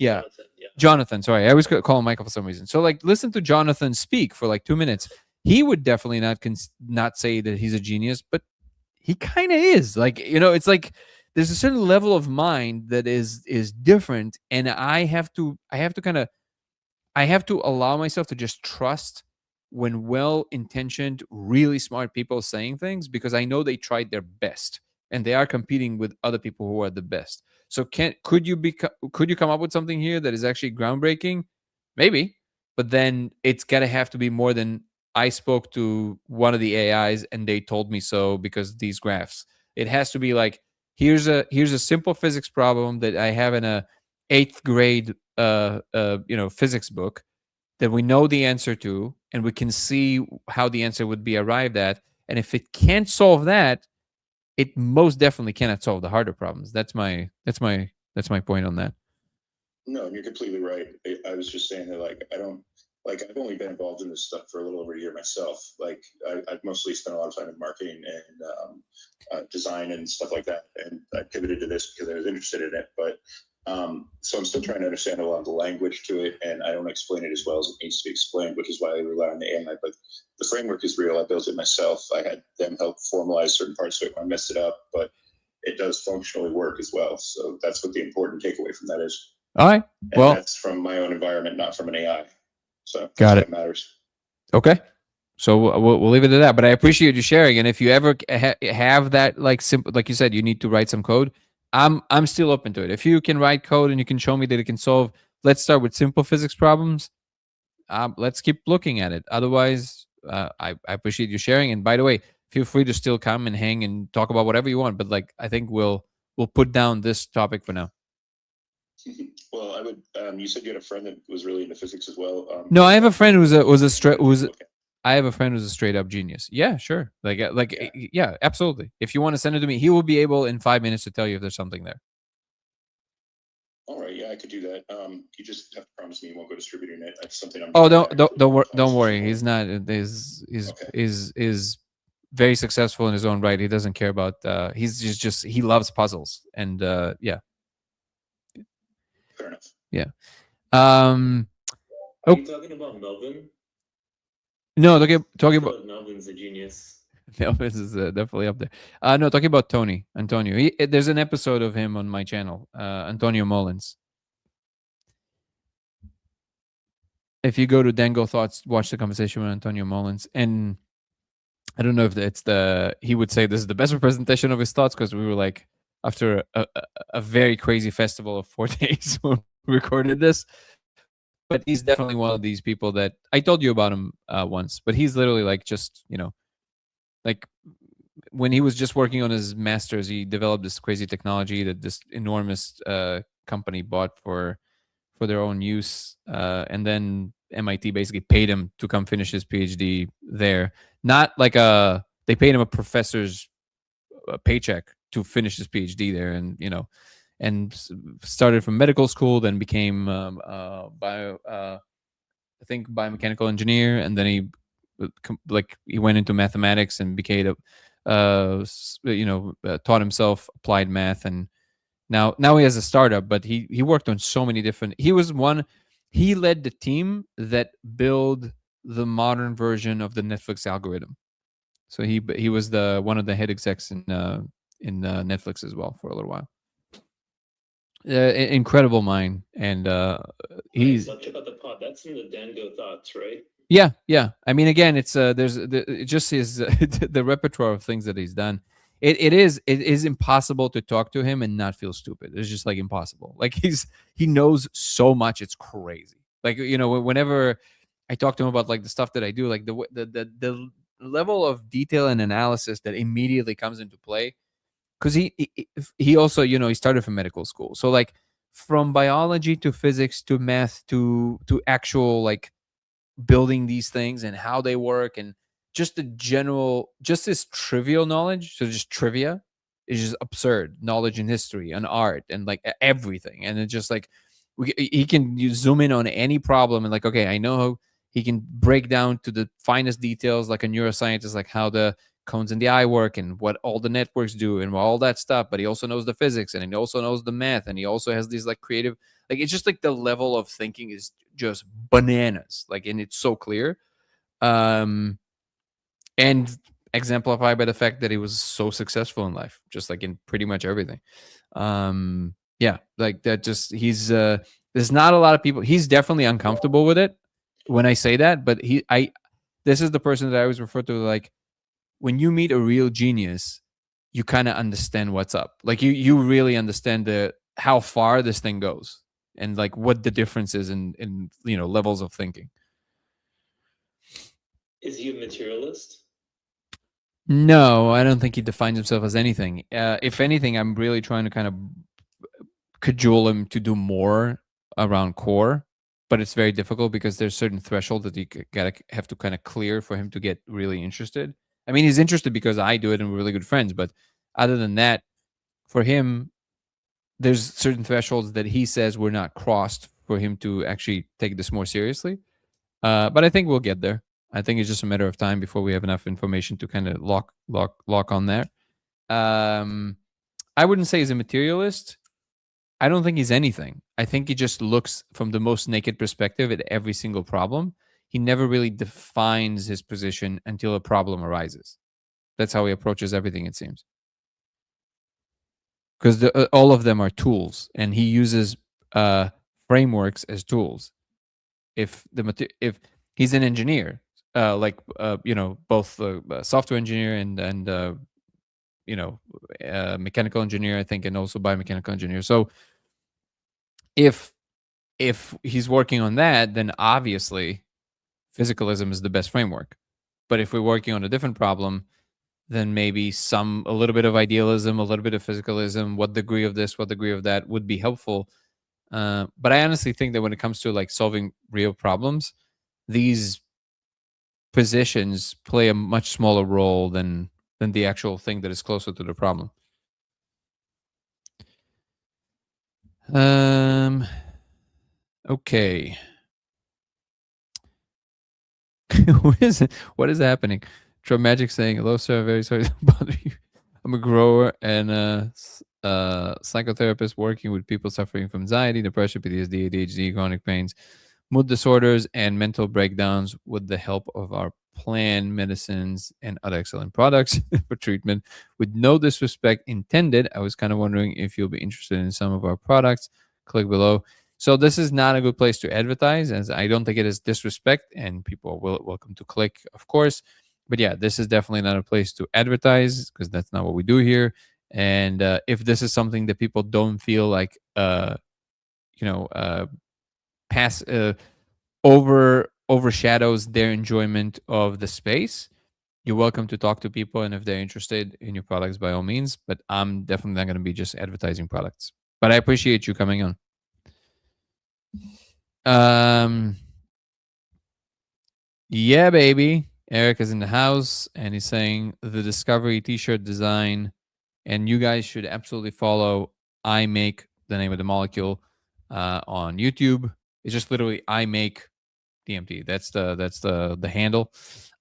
Speaker 1: Yeah. Jonathan. Sorry, I always call him Michael for some reason. So like, listen to Jonathan speak for like 2 minutes. He would definitely not say that he's a genius, but he kind of is. Like, it's like there's a certain level of mind that is different, and I have to allow myself to just trust when well-intentioned, really smart people saying things, because I know they tried their best and they are competing with other people who are the best. So could you come up with something here that is actually groundbreaking? Maybe, but then it's gotta have to be more than I spoke to one of the AIs and they told me so because these graphs. It has to be like, here's a simple physics problem that I have in a 8th grade physics book that we know the answer to, and we can see how the answer would be arrived at. And if it can't solve that, it most definitely cannot solve the harder problems. That's my point on that.
Speaker 4: No, and you're completely right. I was just saying that, like, I've only been involved in this stuff for a little over a year myself. Like, I've mostly spent a lot of time in marketing and design and stuff like that. And I pivoted to this because I was interested in it. But so I'm still trying to understand a lot of the language to it, and I don't explain it as well as it needs to be explained, which is why I rely on the AI. But the framework is real. I built it myself. I had them help formalize certain parts of it when I messed it up, but it does functionally work as well. So that's what the important takeaway from that is.
Speaker 1: All right.
Speaker 4: And
Speaker 1: well,
Speaker 4: that's from my own environment, not from an AI. So
Speaker 1: got it.
Speaker 4: What matters.
Speaker 1: Okay. So we'll leave it at that. But I appreciate you sharing. And if you ever have that, like simple, like you said, you need to write some code, I'm still open to it. If you can write code and you can show me that it can solve, let's start with simple physics problems. Let's keep looking at it. Otherwise, I appreciate you sharing. And by the way, feel free to still come and hang and talk about whatever you want. But like, I think we'll put down this topic for now.
Speaker 4: Well, I would. You said you had a friend that was really into physics as well.
Speaker 1: No, I have a friend who's a straight
Speaker 4: Okay.
Speaker 1: I have a friend who's a straight up genius. Yeah, sure.
Speaker 4: Yeah.
Speaker 1: Yeah, absolutely. If you want to send it to me, he will be able in 5 minutes to tell you if there's something there.
Speaker 4: All right, yeah, I could do that. You just have to promise me you won't go distributing it. That's something I'm.
Speaker 1: Oh,
Speaker 4: doing
Speaker 1: don't worry.
Speaker 4: actually.
Speaker 1: He's not.
Speaker 4: Okay.
Speaker 1: Is very successful in his own right. He doesn't care about. He's just he loves puzzles and yeah.
Speaker 4: Fair enough.
Speaker 1: Yeah. Um.
Speaker 3: Are
Speaker 1: Oh.
Speaker 3: you talking about Melvin?
Speaker 1: No, talking
Speaker 3: I
Speaker 1: about
Speaker 3: thought Melvin's a genius.
Speaker 1: Elvis is definitely up there. No, talking about Tony Antonio. There's an episode of him on my channel. Antonio Mullins. If you go to Dango Thoughts, watch the conversation with Antonio Mullins, and I don't know if it's he would say this is the best representation of his thoughts because we were like after a very crazy festival of 4 days when we recorded this. But he's definitely one of these people that I told you about him once. But he's literally like just like when he was just working on his masters, he developed this crazy technology that this enormous company bought for their own use, and then MIT basically paid him to come finish his PhD there. Not like they paid him a professor's paycheck to finish his PhD there, and started from medical school, then became I think biomechanical engineer, and then he went into mathematics and became taught himself applied math, and now he has a startup, but he worked on so many different. He led the team that build the modern version of the Netflix algorithm. So he was one of the head execs in Netflix as well for a little while. Incredible mind, and he's.
Speaker 3: Nice. I'll check out the pod. That's in the Dango Thoughts, right?
Speaker 1: Yeah. I mean, again, it's just his the repertoire of things that he's done. It is impossible to talk to him and not feel stupid. It's just like impossible. Like he knows so much. It's crazy. Like whenever I talk to him about like the stuff that I do, like the level of detail and analysis that immediately comes into play, because he also he started from medical school, so like from biology to physics to math to actual like building these things and how they work, and just this trivial knowledge. So just trivia is just absurd knowledge in history and art and like everything. And it's just like he can zoom in on any problem and like, okay, I know how he can break down to the finest details like a neuroscientist, like how the cones in the eye work and what all the networks do and all that stuff. But he also knows the physics and he also knows the math, and he also has these like creative, like it's just like the level of thinking is just bananas, like, and it's so clear, and exemplified by the fact that he was so successful in life, just like in pretty much everything. Yeah, like that. Just there's not a lot of people. He's definitely uncomfortable with it when I say that, but this is the person that I always refer to, like, when you meet a real genius, you kind of understand what's up. Like you really understand how far this thing goes and like what the difference is in levels of thinking.
Speaker 3: Is he a materialist?
Speaker 1: No, I don't think he defines himself as anything. If anything, I'm really trying to kind of cajole him to do more around core, but it's very difficult because there's certain threshold that you have to kind of clear for him to get really interested. I mean, he's interested because I do it and we're really good friends, but other than that, for him, there's certain thresholds that he says were not crossed for him to actually take this more seriously. But I think we'll get there. I think it's just a matter of time before we have enough information to kind of lock on there. I wouldn't say he's a materialist. I don't think he's anything. I think he just looks from the most naked perspective at every single problem. He never really defines his position until a problem arises. That's how he approaches everything, it seems. Because all of them are tools, and he uses frameworks as tools. If he's an engineer, both software engineer and mechanical engineer, I think, and also biomechanical engineer. So if he's working on that, then obviously physicalism is the best framework. But if we're working on a different problem, then maybe a little bit of idealism, a little bit of physicalism, what degree of this, what degree of that would be helpful. But I honestly think that when it comes to like solving real problems, these positions play a much smaller role than the actual thing that is closer to the problem. Okay. What is happening? Trump Magic saying, "Hello, sir. Very sorry to bother you. I'm a grower and a psychotherapist working with people suffering from anxiety, depression, PTSD, ADHD, chronic pains, mood disorders, and mental breakdowns with the help of our plan, medicines, and other excellent products for treatment. With no disrespect intended, I was kind of wondering if you'll be interested in some of our products. Click below." So this is not a good place to advertise, as I don't think it is disrespect, and people are welcome to click, of course. But yeah, this is definitely not a place to advertise because that's not what we do here. And if this is something that people don't feel like, pass overshadows their enjoyment of the space, you're welcome to talk to people, and if they're interested in your products, by all means. But I'm definitely not going to be just advertising products. But I appreciate you coming on. Yeah, baby. Eric is in the house and he's saying the Discovery t-shirt design, and you guys should absolutely follow I Make, the name of the molecule, on YouTube. It's just literally I Make DMT. That's the handle.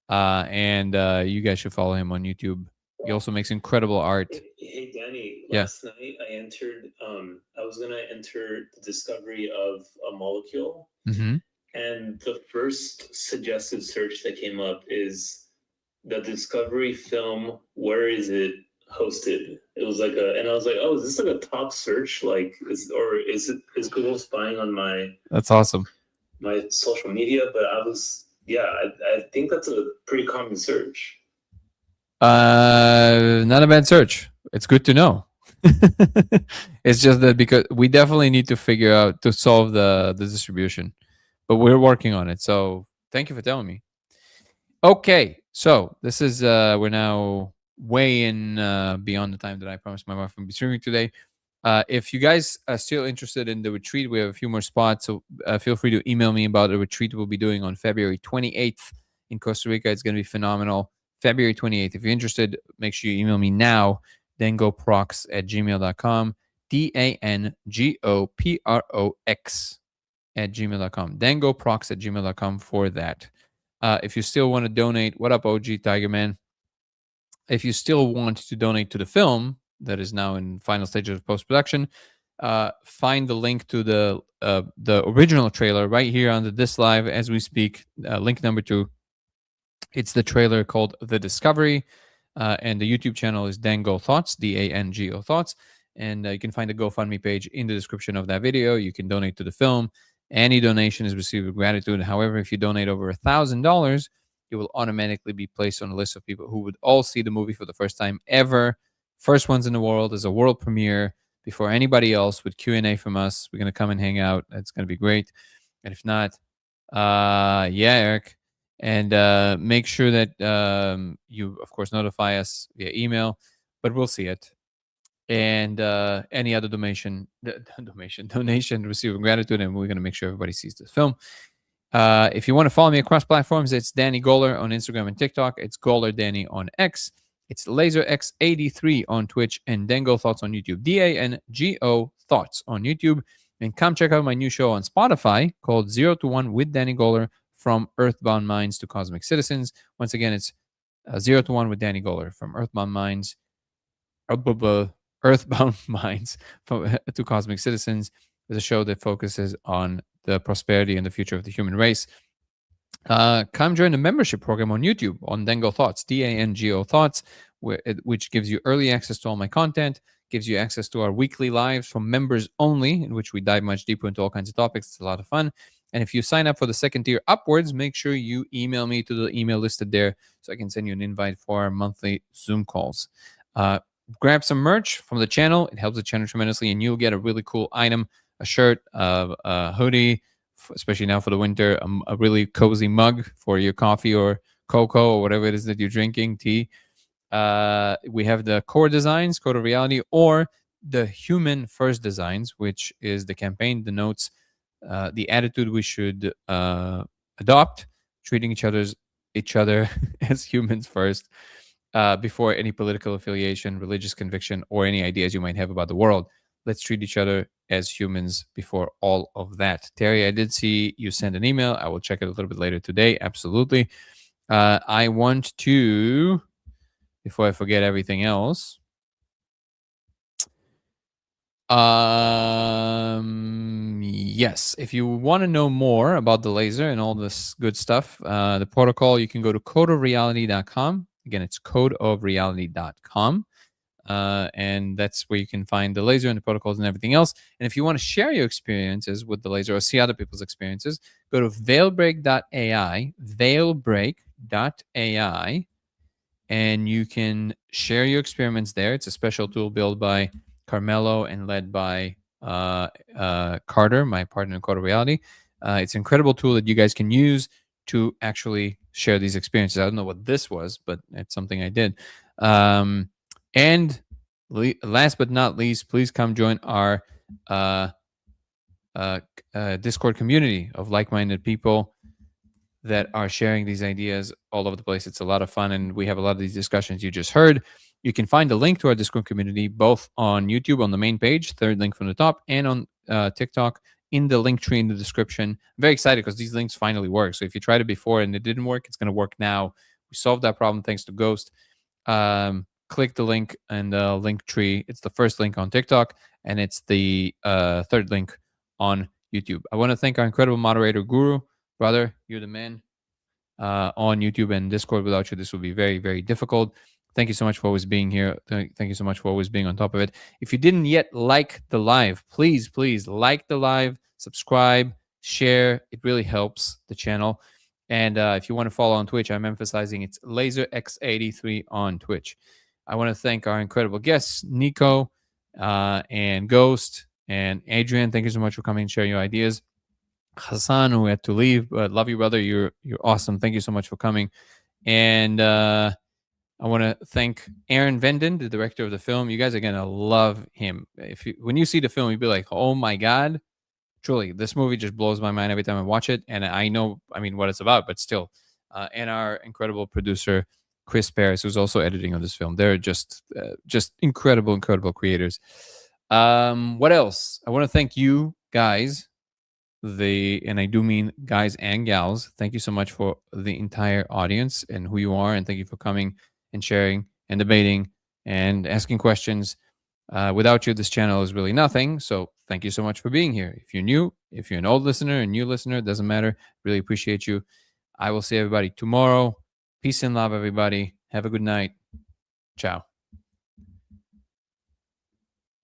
Speaker 1: And you guys should follow him on YouTube. He also makes incredible art.
Speaker 3: Hey Danny,
Speaker 1: Yeah.
Speaker 3: last night I entered. I was gonna enter the discovery of a molecule,
Speaker 1: Mm-hmm.
Speaker 3: and the first suggested search that came up is the Discovery film. Where is it hosted? It was like and I was like, oh, is this like a top search? Like, is Google spying on my
Speaker 1: That's awesome.
Speaker 3: social media? But I think that's a pretty common search.
Speaker 1: Not a bad search. It's good to know. It's just that because we definitely need to figure out to solve the distribution, but we're working on it. So thank you for telling me. Okay, so this is we're now way in beyond the time that I promised my wife would be streaming today. If you guys are still interested in the retreat, we have a few more spots, so feel free to email me about the retreat we'll be doing on February 28th in Costa Rica. It's going to be phenomenal. February 28th. If you're interested, make sure you email me now, dangoprox@gmail.com, dangoprox@gmail.com, dangoprox@gmail.com for that. If you still want to donate, what up, OG Tiger Man? If you still want to donate to the film that is now in final stages of post-production, find the link to the original trailer right here under this live as we speak. Link number 2. It's the trailer called The Discovery, and the YouTube channel is Dango Thoughts, DANGO Thoughts, and you can find the GoFundMe page in the description of that video. You can donate to the film. Any donation is received with gratitude. However, if you donate over $1,000, you will automatically be placed on a list of people who would all see the movie for the first time ever. First ones in the world, as a world premiere before anybody else, with Q&A from us. We're going to come and hang out. It's going to be great. And if not, yeah, Eric. And make sure that you, of course, notify us via email, but we'll see it. And any other donation received with gratitude, and we're going to make sure everybody sees this film. If you want to follow me across platforms, it's Danny Goller on Instagram and TikTok. It's Goller Danny on X. It's LaserX83 on Twitch, and Dango Thoughts on YouTube. DANGO Thoughts on YouTube. And come check out my new show on Spotify called 0 to 1 with Danny Goller, from Earthbound Minds to Cosmic Citizens. Once again, it's 0 to 1 with Danny Goller, from Earthbound Minds, Earthbound Minds to Cosmic Citizens. Is a show that focuses on the prosperity and the future of the human race. Come join the membership program on YouTube on Dango Thoughts, DANGO Thoughts, which gives you early access to all my content, gives you access to our weekly lives from members only, in which we dive much deeper into all kinds of topics. It's a lot of fun. And if you sign up for the second tier upwards, make sure you email me to the email listed there so I can send you an invite for our monthly Zoom calls. Grab some merch from the channel. It helps the channel tremendously, and you'll get a really cool item, a shirt, a hoodie, especially now for the winter, a really cozy mug for your coffee or cocoa or whatever it is that you're drinking, tea. We have the core designs, Code of Reality, or the human first designs, which is the campaign denotes the attitude we should adopt, treating each other as humans first, before any political affiliation, religious conviction, or any ideas you might have about the world. Let's treat each other as humans before all of that. Terry, I did see you send an email. I will check it a little bit later today. Absolutely. I want to, before I forget everything else, yes, if you want to know more about the laser and all this good stuff, the protocol, you can go to codeofreality.com. Again, it's codeofreality.com. And that's where you can find the laser and the protocols and everything else. And if you want to share your experiences with the laser or see other people's experiences, go to veilbreak.ai, veilbreak.ai, and you can share your experiments there. It's a special tool built by Carmelo and led by Carter, my partner in Code of Reality. It's an incredible tool that you guys can use to actually share these experiences. I don't know what this was, but it's something I did. And last but not least, please come join our Discord community of like-minded people that are sharing these ideas all over the place. It's a lot of fun, and we have a lot of these discussions you just heard. You can find the link to our Discord community both on YouTube on the main page, third link from the top, and on TikTok in the link tree in the description. I'm very excited because these links finally work. So if you tried it before and it didn't work, it's going to work now. We solved that problem thanks to Ghost. Click the link in the link tree. It's the first link on TikTok, and it's the third link on YouTube. I want to thank our incredible moderator, Guru. Brother, you're the man. On YouTube and Discord. Without you, this would be very, very difficult. Thank you so much for always being here. Thank you so much for always being on top of it. If you didn't yet like the live, please like the live, subscribe, share. It really helps the channel. And if you want to follow on Twitch, I'm emphasizing it's LaserX83 on Twitch. I want to thank our incredible guests, Nico and Ghost and Adrian. Thank you so much for coming and sharing your ideas. Hassan, who had to leave, but love you, brother. You're awesome. Thank you so much for coming. And I want to thank Aaron Venden, the director of the film. You guys are gonna love him. When you see the film, you'll be like, "Oh my god!" Truly, this movie just blows my mind every time I watch it. And I know, what it's about, but still. And our incredible producer, Chris Paris, who's also editing on this film. They're just incredible creators. What else? I want to thank you guys. And I do mean guys and gals. Thank you so much for the entire audience and who you are, and thank you for coming and sharing and debating and asking questions. Without you, this channel is really nothing. So thank you so much for being here. If you're new, if you're an old listener, a new listener, doesn't matter. Really appreciate you. I will see everybody tomorrow. Peace and love, everybody. Have a good night. Ciao.